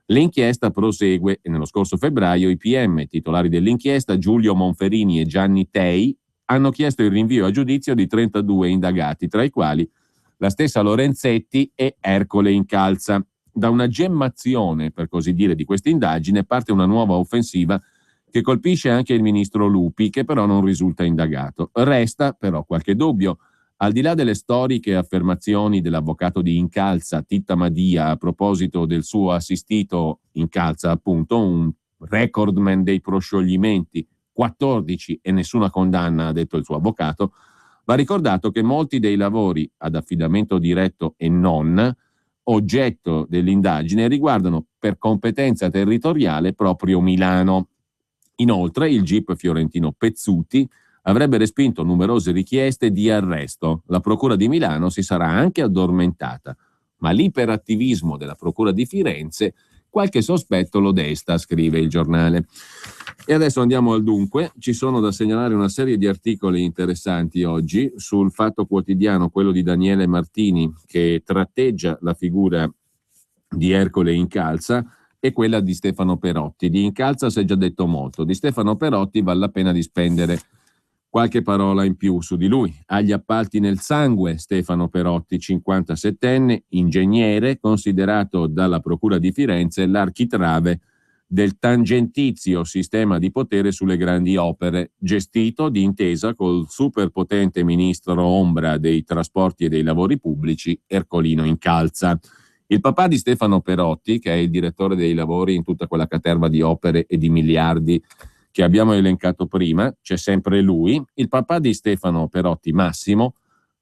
L'inchiesta prosegue e nello scorso febbraio i PM titolari dell'inchiesta, Giulio Monferini e Gianni Tei, hanno chiesto il rinvio a giudizio di 32 indagati, tra i quali la stessa Lorenzetti e Ercole Incalza. Da una gemmazione, per così dire, di questa indagine parte una nuova offensiva che colpisce anche il ministro Lupi, che però non risulta indagato. Resta però qualche dubbio. Al di là delle storiche affermazioni dell'avvocato di Incalza, Titta Madia, a proposito del suo assistito Incalza, appunto, un recordman dei proscioglimenti, 14 e nessuna condanna, ha detto il suo avvocato, va ricordato che molti dei lavori ad affidamento diretto e non, oggetto dell'indagine, riguardano per competenza territoriale proprio Milano. Inoltre il GIP fiorentino Pezzuti avrebbe respinto numerose richieste di arresto. La Procura di Milano si sarà anche addormentata, ma l'iperattivismo della Procura di Firenze qualche sospetto lo desta, scrive il giornale. E adesso andiamo al dunque. Ci sono da segnalare una serie di articoli interessanti oggi sul Fatto Quotidiano, quello di Daniele Martini, che tratteggia la figura di Ercole Incalza, e quella di Stefano Perotti. Di Incalza si è già detto molto, di Stefano Perotti vale la pena di spendere qualche parola in più su di lui. Ha gli appalti nel sangue Stefano Perotti, 57enne, ingegnere, considerato dalla Procura di Firenze l'architrave del tangentizio sistema di potere sulle grandi opere, gestito d'intesa col superpotente ministro ombra dei trasporti e dei lavori pubblici, Ercolino Incalza. Il papà di Stefano Perotti, che è il direttore dei lavori in tutta quella caterva di opere e di miliardi che abbiamo elencato prima, c'è sempre lui. Il papà di Stefano Perotti, Massimo,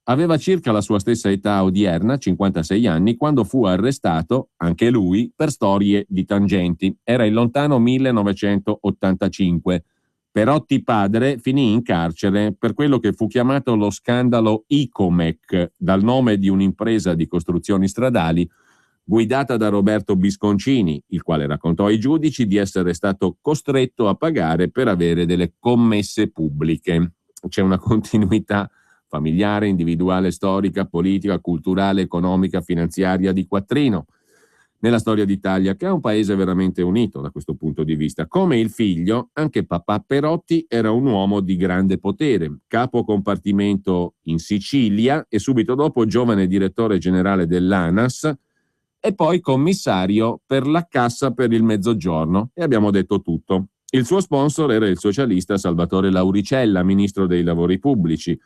aveva circa la sua stessa età odierna, 56 anni, quando fu arrestato, anche lui, per storie di tangenti. Era il lontano 1985. Perotti padre finì in carcere per quello che fu chiamato lo scandalo Icomec, dal nome di un'impresa di costruzioni stradali guidata da Roberto Bisconcini, il quale raccontò ai giudici di essere stato costretto a pagare per avere delle commesse pubbliche. C'è una continuità familiare, individuale, storica, politica, culturale, economica, finanziaria di quattrino nella storia d'Italia, che è un paese veramente unito da questo punto di vista. Come il figlio, anche papà Perotti era un uomo di grande potere, capo compartimento in Sicilia e subito dopo giovane direttore generale dell'ANAS, e poi commissario per la Cassa per il Mezzogiorno, e abbiamo detto tutto. Il suo sponsor era il socialista Salvatore Lauricella, ministro dei lavori pubblici,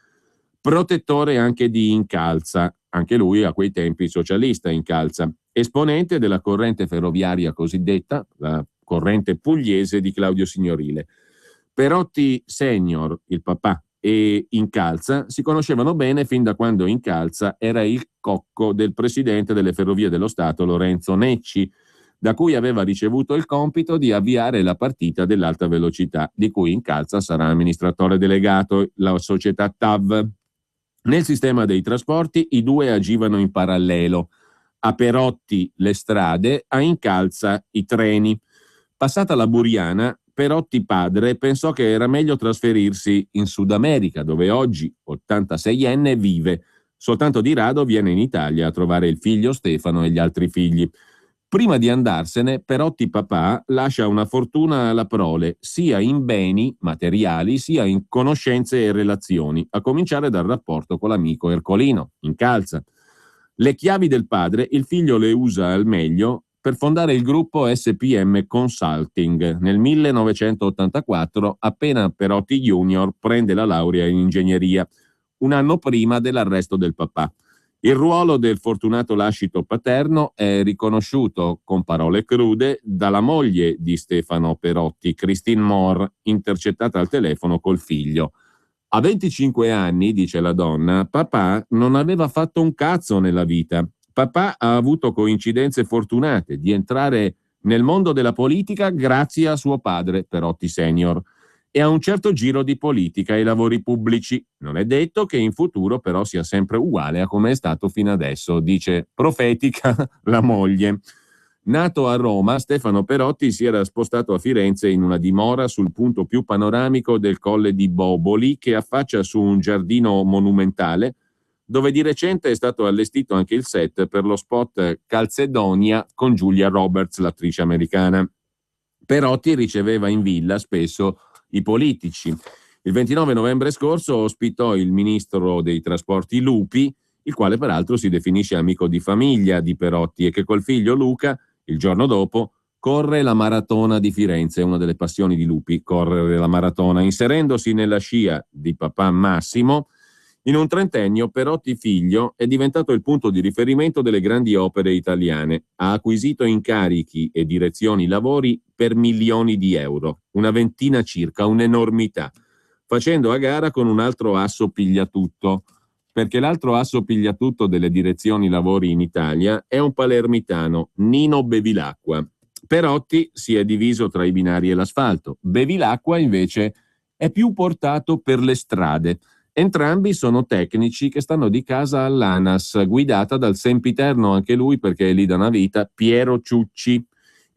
protettore anche di Incalza, anche lui a quei tempi socialista Incalza, esponente della corrente ferroviaria cosiddetta, la corrente pugliese di Claudio Signorile. Perotti senior, il papà, e Incalza si conoscevano bene fin da quando Incalza era il cocco del presidente delle Ferrovie dello Stato Lorenzo Necci, da cui aveva ricevuto il compito di avviare la partita dell'alta velocità, di cui Incalza sarà amministratore delegato, la società TAV. Nel sistema dei trasporti i due agivano in parallelo. A Perotti le strade, a Incalza i treni. Passata la Buriana, Perotti padre pensò che era meglio trasferirsi in Sud America, dove oggi, 86enne, vive. Soltanto di rado viene in Italia a trovare il figlio Stefano e gli altri figli. Prima di andarsene, Perotti papà lascia una fortuna alla prole, sia in beni materiali, sia in conoscenze e relazioni, a cominciare dal rapporto con l'amico Ercolino, Incalza. Le chiavi del padre il figlio le usa al meglio per fondare il gruppo SPM Consulting nel 1984, appena Perotti Junior prende la laurea in ingegneria, un anno prima dell'arresto del papà. Il ruolo del fortunato lascito paterno è riconosciuto, con parole crude, dalla moglie di Stefano Perotti, Christine Moore, intercettata al telefono col figlio. A 25 anni, dice la donna, papà non aveva fatto un cazzo nella vita. Papà ha avuto coincidenze fortunate di entrare nel mondo della politica grazie a suo padre, Perotti senior, e a un certo giro di politica e lavori pubblici. Non è detto che in futuro però sia sempre uguale a come è stato fino adesso, dice profetica la moglie. Nato a Roma, Stefano Perotti si era spostato a Firenze in una dimora sul punto più panoramico del Colle di Boboli, che affaccia su un giardino monumentale, dove di recente è stato allestito anche il set per lo spot Calzedonia con Julia Roberts, l'attrice americana. Perotti riceveva in villa spesso i politici. Il 29 novembre scorso ospitò il ministro dei trasporti Lupi, il quale peraltro si definisce amico di famiglia di Perotti e che col figlio Luca, il giorno dopo, corre la maratona di Firenze. Una delle passioni di Lupi, correre la maratona, inserendosi nella scia di papà Massimo. In un trentennio Perotti figlio è diventato il punto di riferimento delle grandi opere italiane. Ha acquisito incarichi e direzioni lavori per milioni di euro, una ventina circa, un'enormità, facendo a gara con un altro asso pigliatutto, perché l'altro asso pigliatutto delle direzioni lavori in Italia è un palermitano, Nino Bevilacqua. Perotti si è diviso tra i binari e l'asfalto, Bevilacqua invece è più portato per le strade. Entrambi sono tecnici che stanno di casa all'ANAS, guidata dal sempiterno anche lui perché è lì da una vita, Piero Ciucci.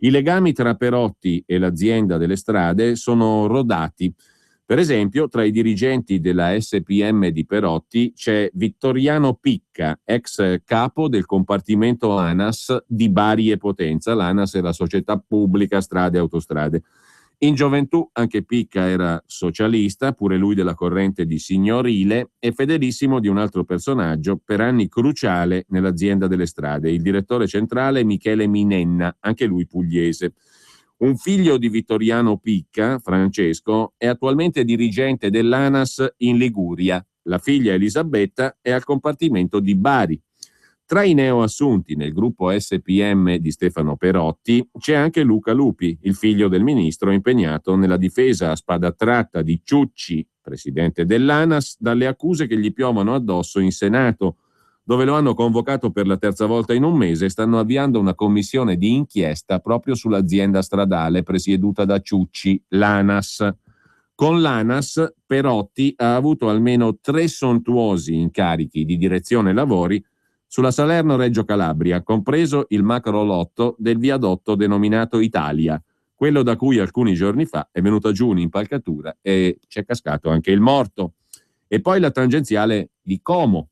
I legami tra Perotti e l'azienda delle strade sono rodati. Per esempio, tra i dirigenti della SPM di Perotti c'è Vittoriano Picca, ex capo del compartimento ANAS di Bari e Potenza. L'ANAS è la società pubblica Strade e Autostrade. In gioventù anche Picca era socialista, pure lui della corrente di Signorile, e fedelissimo di un altro personaggio, per anni cruciale nell'azienda delle strade, il direttore centrale Michele Minenna, anche lui pugliese. Un figlio di Vittoriano Picca, Francesco, è attualmente dirigente dell'ANAS in Liguria. La figlia Elisabetta è al compartimento di Bari. Tra i neoassunti nel gruppo SPM di Stefano Perotti c'è anche Luca Lupi, il figlio del ministro impegnato nella difesa a spada tratta di Ciucci, presidente dell'ANAS, dalle accuse che gli piovono addosso in Senato, dove lo hanno convocato per la terza volta in un mese e stanno avviando una commissione di inchiesta proprio sull'azienda stradale presieduta da Ciucci, l'ANAS. Con l'ANAS Perotti ha avuto almeno 3 sontuosi incarichi di direzione lavori sulla Salerno-Reggio Calabria, compreso il macro lotto del viadotto denominato Italia, quello da cui alcuni giorni fa è venuta giù un'impalcatura e c'è cascato anche il morto. E poi la tangenziale di Como.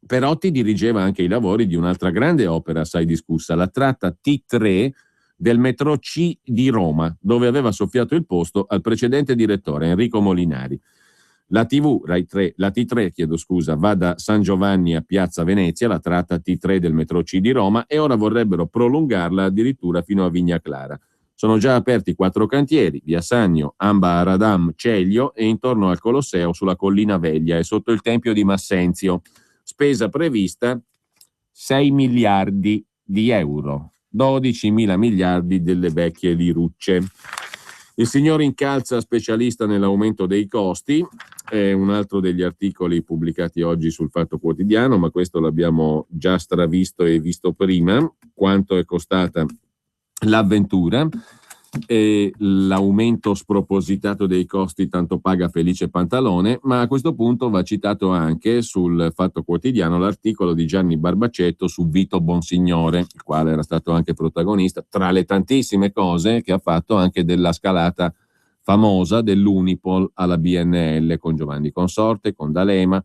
Perotti dirigeva anche i lavori di un'altra grande opera assai discussa, la tratta T3 del metro C di Roma, dove aveva soffiato il posto al precedente direttore Enrico Molinari. La T3, va da San Giovanni a Piazza Venezia, la tratta T3 del metro C di Roma, e ora vorrebbero prolungarla addirittura fino a Vigna Clara. Sono già aperti 4 cantieri, via Sannio, Amba Aradam, Ceglio e intorno al Colosseo sulla Collina Veglia e sotto il Tempio di Massenzio. Spesa prevista 6 miliardi di euro, 12.000 miliardi delle vecchie lirucce. Il signor Incalza, specialista nell'aumento dei costi, è un altro degli articoli pubblicati oggi sul Fatto Quotidiano, ma questo l'abbiamo già stravisto e visto prima, quanto è costata l'avventura e l'aumento spropositato dei costi, tanto paga Felice Pantalone. Ma a questo punto va citato anche sul Fatto Quotidiano l'articolo di Gianni Barbacetto su Vito Bonsignore, il quale era stato anche protagonista, tra le tantissime cose che ha fatto, anche della scalata famosa dell'Unipol alla BNL con Giovanni Consorte, con D'Alema,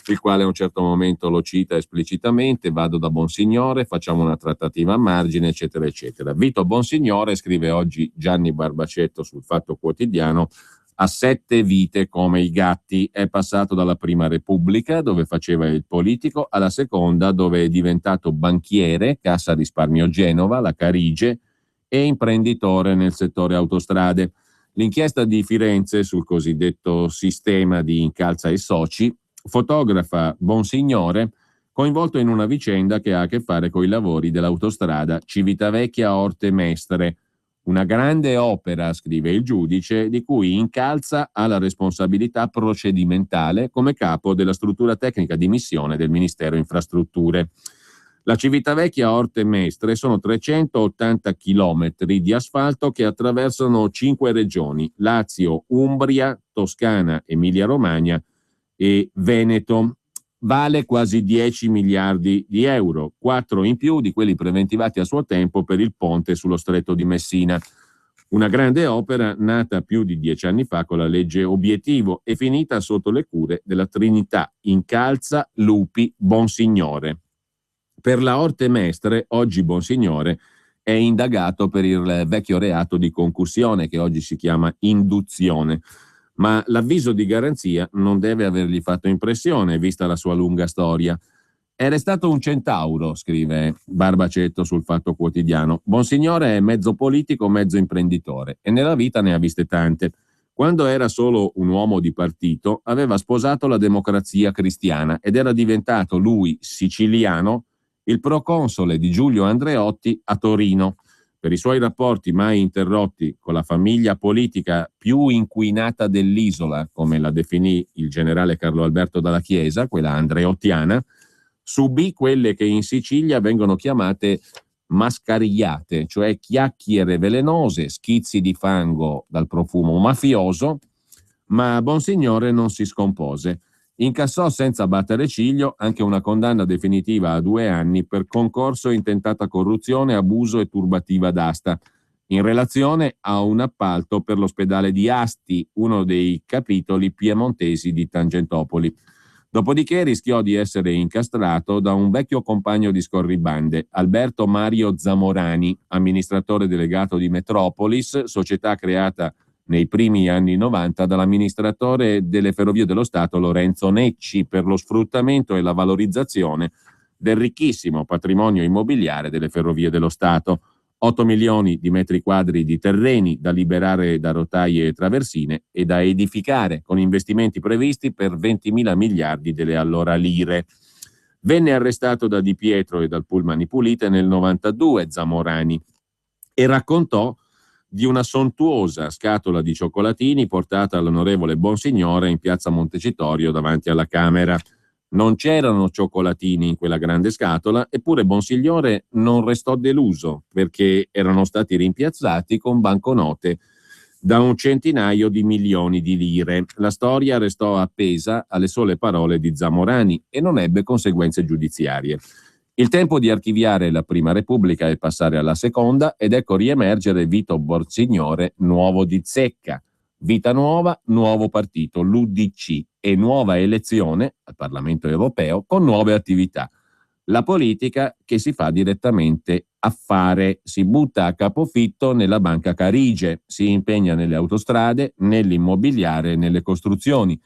il quale a un certo momento lo cita esplicitamente: vado da Bonsignore, facciamo una trattativa a margine, eccetera, eccetera. Vito Bonsignore, scrive oggi Gianni Barbacetto sul Fatto Quotidiano, ha 7 vite come i gatti. È passato dalla Prima Repubblica, dove faceva il politico, alla Seconda, dove è diventato banchiere, Cassa Risparmio Genova, la Carige, e imprenditore nel settore autostrade. L'inchiesta di Firenze sul cosiddetto sistema di Incalza e soci fotografa Bonsignore coinvolto in una vicenda che ha a che fare con i lavori dell'autostrada Civitavecchia-Orte Mestre, una grande opera, scrive il giudice, di cui Incalza ha la responsabilità procedimentale come capo della struttura tecnica di missione del Ministero Infrastrutture. La Civitavecchia-Orte Mestre sono 380 chilometri di asfalto che attraversano 5 regioni: Lazio, Umbria, Toscana, Emilia-Romagna e Veneto. Vale quasi 10 miliardi di euro, 4 in più di quelli preventivati a suo tempo per il ponte sullo Stretto di Messina. Una grande opera nata più di 10 anni fa con la legge Obiettivo e finita sotto le cure della Trinità Incalza, Lupi, Bonsignore. Per la Orte Mestre, oggi Bonsignore è indagato per il vecchio reato di concussione, che oggi si chiama induzione, ma l'avviso di garanzia non deve avergli fatto impressione, vista la sua lunga storia. È restato un centauro, scrive Barbacetto sul Fatto Quotidiano. Bonsignore è mezzo politico, mezzo imprenditore, e nella vita ne ha viste tante. Quando era solo un uomo di partito, aveva sposato la Democrazia Cristiana ed era diventato lui, siciliano, il proconsole di Giulio Andreotti a Torino. Per i suoi rapporti mai interrotti con la famiglia politica più inquinata dell'isola, come la definì il generale Carlo Alberto Dalla Chiesa, quella andreottiana, subì quelle che in Sicilia vengono chiamate mascarigliate, cioè chiacchiere velenose, schizzi di fango dal profumo mafioso, ma Bonsignore non si scompose. Incassò senza battere ciglio anche una condanna definitiva a 2 anni per concorso in tentata corruzione, abuso e turbativa d'asta, in relazione a un appalto per l'ospedale di Asti, uno dei capitoli piemontesi di Tangentopoli. Dopodiché rischiò di essere incastrato da un vecchio compagno di scorribande, Alberto Mario Zamorani, amministratore delegato di Metropolis, società creata nei primi anni 90 dall'amministratore delle Ferrovie dello Stato Lorenzo Necci per lo sfruttamento e la valorizzazione del ricchissimo patrimonio immobiliare delle Ferrovie dello Stato. 8 milioni di metri quadri di terreni da liberare da rotaie e traversine e da edificare, con investimenti previsti per 20.000 miliardi delle allora lire. Venne arrestato da Di Pietro e dal Pullman Ipulite nel 92 Zamorani e raccontò di una sontuosa scatola di cioccolatini portata all'onorevole Bonsignore in piazza Montecitorio davanti alla Camera. Non c'erano cioccolatini in quella grande scatola, eppure Bonsignore non restò deluso, perché erano stati rimpiazzati con banconote da 100 milioni di lire. La storia restò appesa alle sole parole di Zamorani e non ebbe conseguenze giudiziarie. Il tempo di archiviare la Prima Repubblica e passare alla Seconda, ed ecco riemergere Vito Bonsignore nuovo di zecca. Vita nuova, nuovo partito, l'UDC, e nuova elezione al Parlamento europeo con nuove attività. La politica che si fa direttamente affare, si butta a capofitto nella Banca Carige, si impegna nelle autostrade, nell'immobiliare e nelle costruzioni.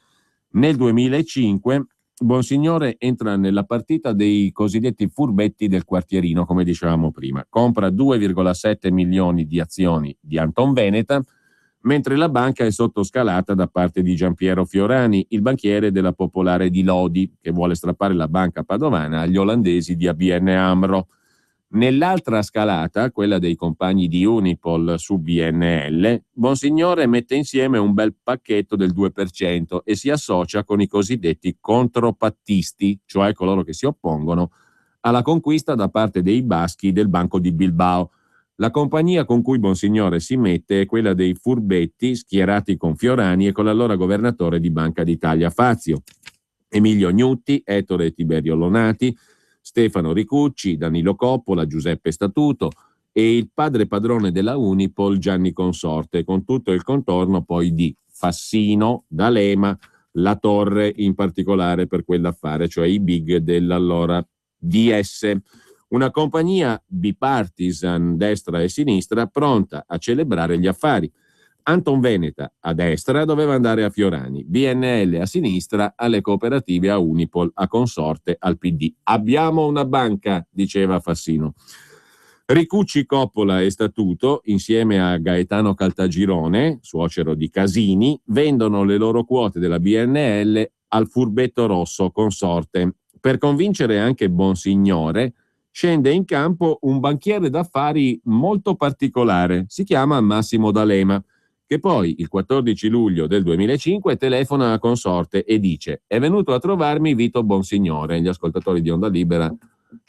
Nel 2005 Bonsignore entra nella partita dei cosiddetti furbetti del quartierino, come dicevamo prima. Compra 2,7 milioni di azioni di Antonveneta, mentre la banca è sottoscalata da parte di Giampiero Fiorani, il banchiere della Popolare di Lodi, che vuole strappare la banca padovana agli olandesi di ABN AMRO. Nell'altra scalata, quella dei compagni di Unipol su BNL, Bonsignore mette insieme un bel pacchetto del 2% e si associa con i cosiddetti contropattisti, cioè coloro che si oppongono alla conquista da parte dei baschi del Banco di Bilbao. La compagnia con cui Bonsignore si mette è quella dei furbetti schierati con Fiorani e con l'allora governatore di Banca d'Italia Fazio, Emilio Gnutti, Ettore Tiberio Lonati, Stefano Ricucci, Danilo Coppola, Giuseppe Statuto e il padre padrone della Unipol Gianni Consorte, con tutto il contorno poi di Fassino, D'Alema, La Torre in particolare per quell'affare, cioè i big dell'allora DS. Una compagnia bipartisan, destra e sinistra, pronta a celebrare gli affari. Antonveneta a destra doveva andare a Fiorani, BNL a sinistra alle cooperative, a Unipol, a Consorte, al PD. Abbiamo una banca, diceva Fassino. Ricucci, Coppola e Statuto, insieme a Gaetano Caltagirone, suocero di Casini, vendono le loro quote della BNL al furbetto rosso Consorte. Per convincere anche Bonsignore, scende in campo un banchiere d'affari molto particolare, si chiama Massimo D'Alema, che poi il 14 luglio del 2005 telefona a Consorte e dice: è venuto a trovarmi Vito Bonsignore. Gli ascoltatori di Onda Libera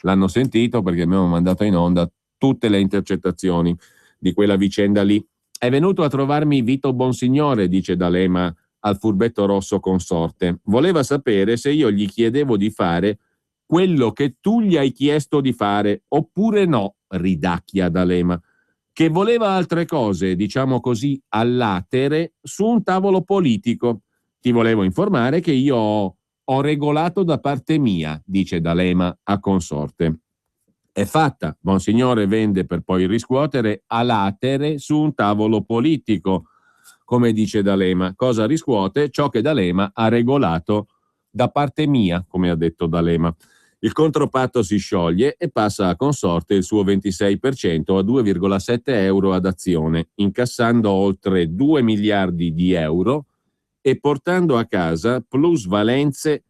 l'hanno sentito perché abbiamo mandato in onda tutte le intercettazioni di quella vicenda lì. È venuto a trovarmi Vito Bonsignore, dice D'Alema al furbetto rosso Consorte. Voleva sapere se io gli chiedevo di fare quello che tu gli hai chiesto di fare oppure no, ridacchia D'Alema, che voleva altre cose, diciamo così, all'atere, su un tavolo politico. Ti volevo informare che io ho regolato da parte mia, dice D'Alema a Consorte. È fatta, Bonsignore vende per poi riscuotere all'atere su un tavolo politico, come dice D'Alema. Cosa riscuote? Ciò che D'Alema ha regolato da parte mia, come ha detto D'Alema. Il contropatto si scioglie e passa a consorte il suo 26% a 2,7 euro ad azione, incassando oltre 2 miliardi di euro e portando a casa plusvalenze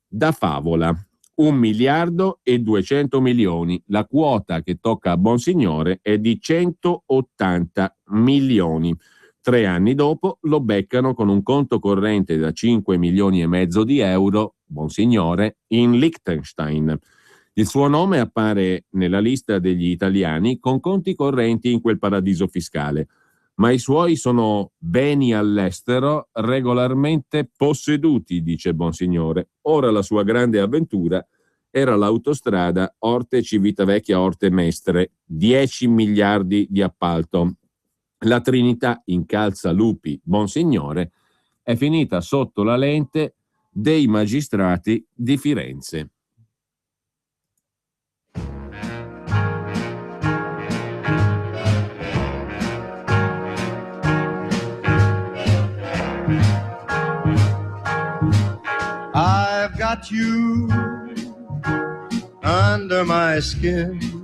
da favola, 1 miliardo e 200 milioni. La quota che tocca a Bonsignore è di 180 milioni. 3 anni dopo lo beccano con un conto corrente da 5 milioni e mezzo di euro, Bonsignore, in Liechtenstein. Il suo nome appare nella lista degli italiani con conti correnti in quel paradiso fiscale, ma i suoi sono beni all'estero regolarmente posseduti, dice Bonsignore. Ora la sua grande avventura era l'autostrada Orte-Civitavecchia-Orte Mestre, 10 miliardi di appalto. La Trinità incalza lupi, Bonsignore, è finita sotto la lente dei magistrati di Firenze. I've got you under my skin.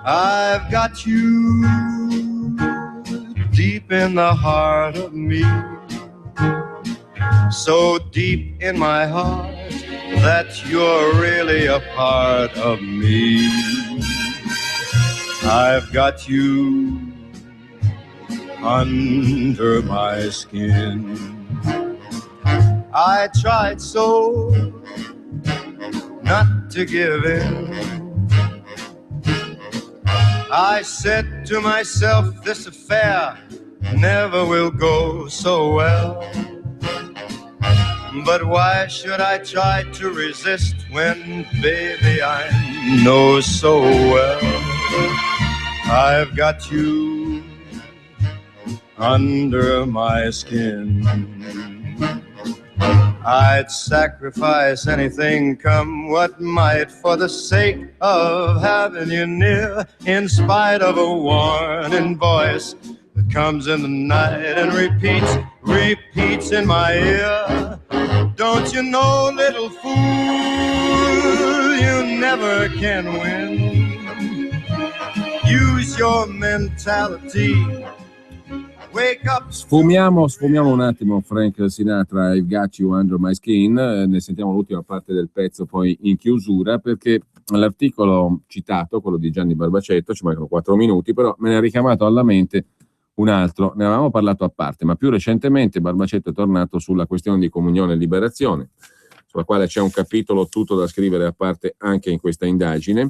I've got you deep in the heart of me, so deep in my heart that you're really a part of me. I've got you under my skin. I tried so not to give in. I said to myself, this affair never will go so well. But why should I try to resist when, baby, I know so well I've got you under my skin. I'd sacrifice anything, come what might, for the sake of having you near, in spite of a warning voice that comes in the night and repeats in my ear. Don't you know, little fool, you never can win. Use your mentality. Sfumiamo un attimo Frank Sinatra, I've Got You Under My Skin, ne sentiamo l'ultima parte del pezzo poi in chiusura, perché l'articolo citato, quello di Gianni Barbacetto, ci mancano 4 minuti, però me ne ha richiamato alla mente un altro, ne avevamo parlato a parte, ma più recentemente Barbacetto è tornato sulla questione di comunione e liberazione, sulla quale c'è un capitolo tutto da scrivere a parte anche in questa indagine,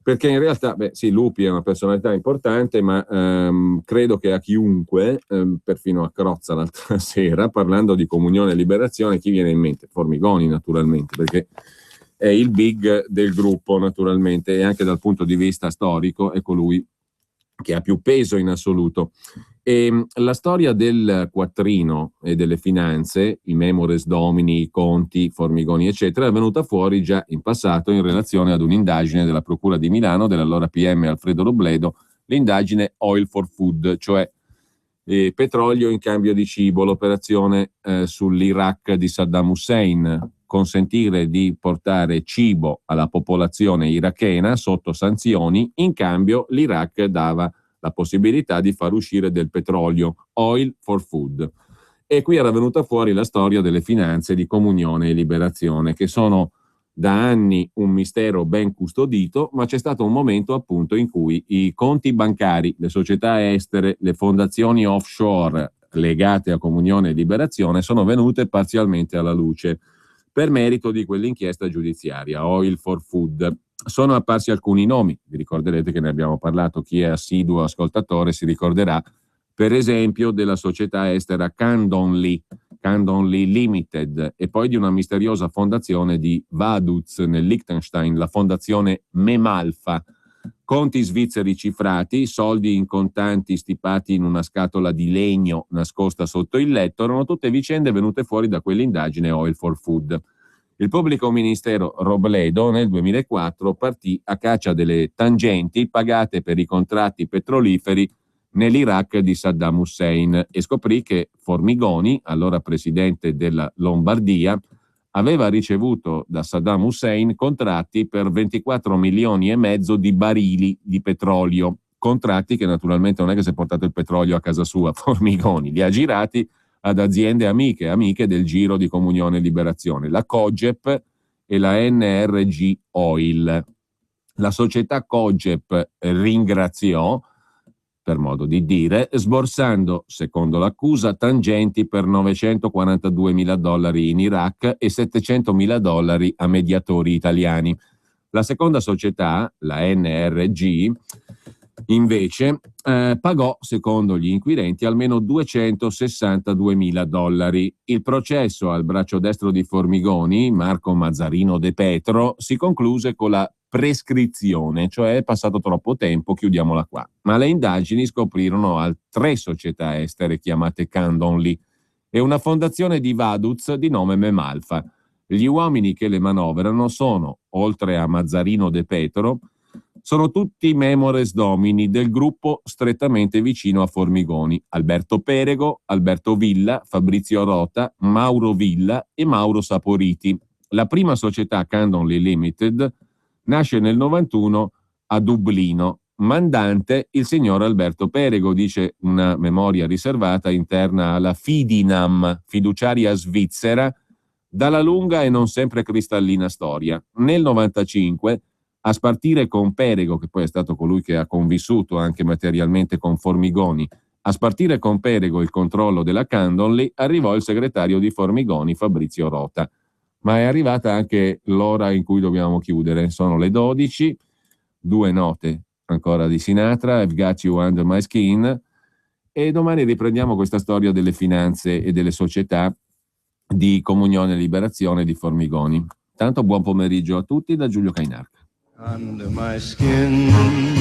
perché in realtà, sì, Lupi è una personalità importante, ma credo che a chiunque, perfino a Crozza l'altra sera, parlando di comunione e liberazione, chi viene in mente? Formigoni, naturalmente, perché è il big del gruppo, naturalmente, e anche dal punto di vista storico è colui che ha più peso in assoluto. E la storia del quattrino e delle finanze, i memores domini, i conti, Formigoni eccetera, è venuta fuori già in passato in relazione ad un'indagine della Procura di Milano dell'allora PM Alfredo Robledo, l'indagine Oil for Food, cioè petrolio in cambio di cibo, l'operazione sull'Iraq di Saddam Hussein, consentire di portare cibo alla popolazione irachena sotto sanzioni, in cambio l'Iraq dava la possibilità di far uscire del petrolio, Oil for Food. E qui era venuta fuori la storia delle finanze di comunione e liberazione, che sono da anni un mistero ben custodito, ma c'è stato un momento appunto in cui i conti bancari, le società estere, le fondazioni offshore legate a comunione e liberazione sono venute parzialmente alla luce per merito di quell'inchiesta giudiziaria, Oil for Food. Sono apparsi alcuni nomi, vi ricorderete che ne abbiamo parlato, chi è assiduo ascoltatore si ricorderà, per esempio della società estera Candon Lee Limited, e poi di una misteriosa fondazione di Vaduz nel Liechtenstein, la fondazione Memalfa. Conti svizzeri cifrati, soldi in contanti stipati in una scatola di legno nascosta sotto il letto, erano tutte vicende venute fuori da quell'indagine Oil for Food. Il pubblico ministero Robledo nel 2004 partì a caccia delle tangenti pagate per i contratti petroliferi nell'Iraq di Saddam Hussein e scoprì che Formigoni, allora presidente della Lombardia, aveva ricevuto da Saddam Hussein contratti per 24 milioni e mezzo di barili di petrolio, contratti che naturalmente non è che si è portato il petrolio a casa sua, Formigoni, li ha girati ad aziende amiche del Giro di Comunione e Liberazione, la COGEP e la NRG Oil. La società COGEP ringraziò, per modo di dire, sborsando, secondo l'accusa, tangenti per $942.000 in Iraq e $700.000 a mediatori italiani. La seconda società, la NRG, invece, pagò, secondo gli inquirenti, almeno $262.000. Il processo al braccio destro di Formigoni, Marco Mazzarino De Petro, si concluse con la prescrizione, cioè è passato troppo tempo, chiudiamola qua. Ma le indagini scoprirono altre società estere chiamate Candonly e una fondazione di Vaduz di nome Memalfa. Gli uomini che le manovrano sono, oltre a Mazzarino De Petro, sono tutti memores domini del gruppo strettamente vicino a Formigoni: Alberto Perego, Alberto Villa, Fabrizio Rota, Mauro Villa e Mauro Saporiti. La prima società, Candonly Limited, nasce nel 91 a Dublino. Mandante il signor Alberto Perego, dice una memoria riservata interna alla Fidinam, fiduciaria svizzera, dalla lunga e non sempre cristallina storia. Nel 95, a spartire con Perego, che poi è stato colui che ha convissuto anche materialmente con Formigoni, a spartire con Perego il controllo della Candonly, arrivò il segretario di Formigoni, Fabrizio Rota. Ma è arrivata anche l'ora in cui dobbiamo chiudere. Sono le 12, 2 note ancora di Sinatra, I've Got You Under My Skin, e domani riprendiamo questa storia delle finanze e delle società di Comunione e Liberazione di Formigoni. Tanto buon pomeriggio a tutti da Giulio Cainarca. Under my skin.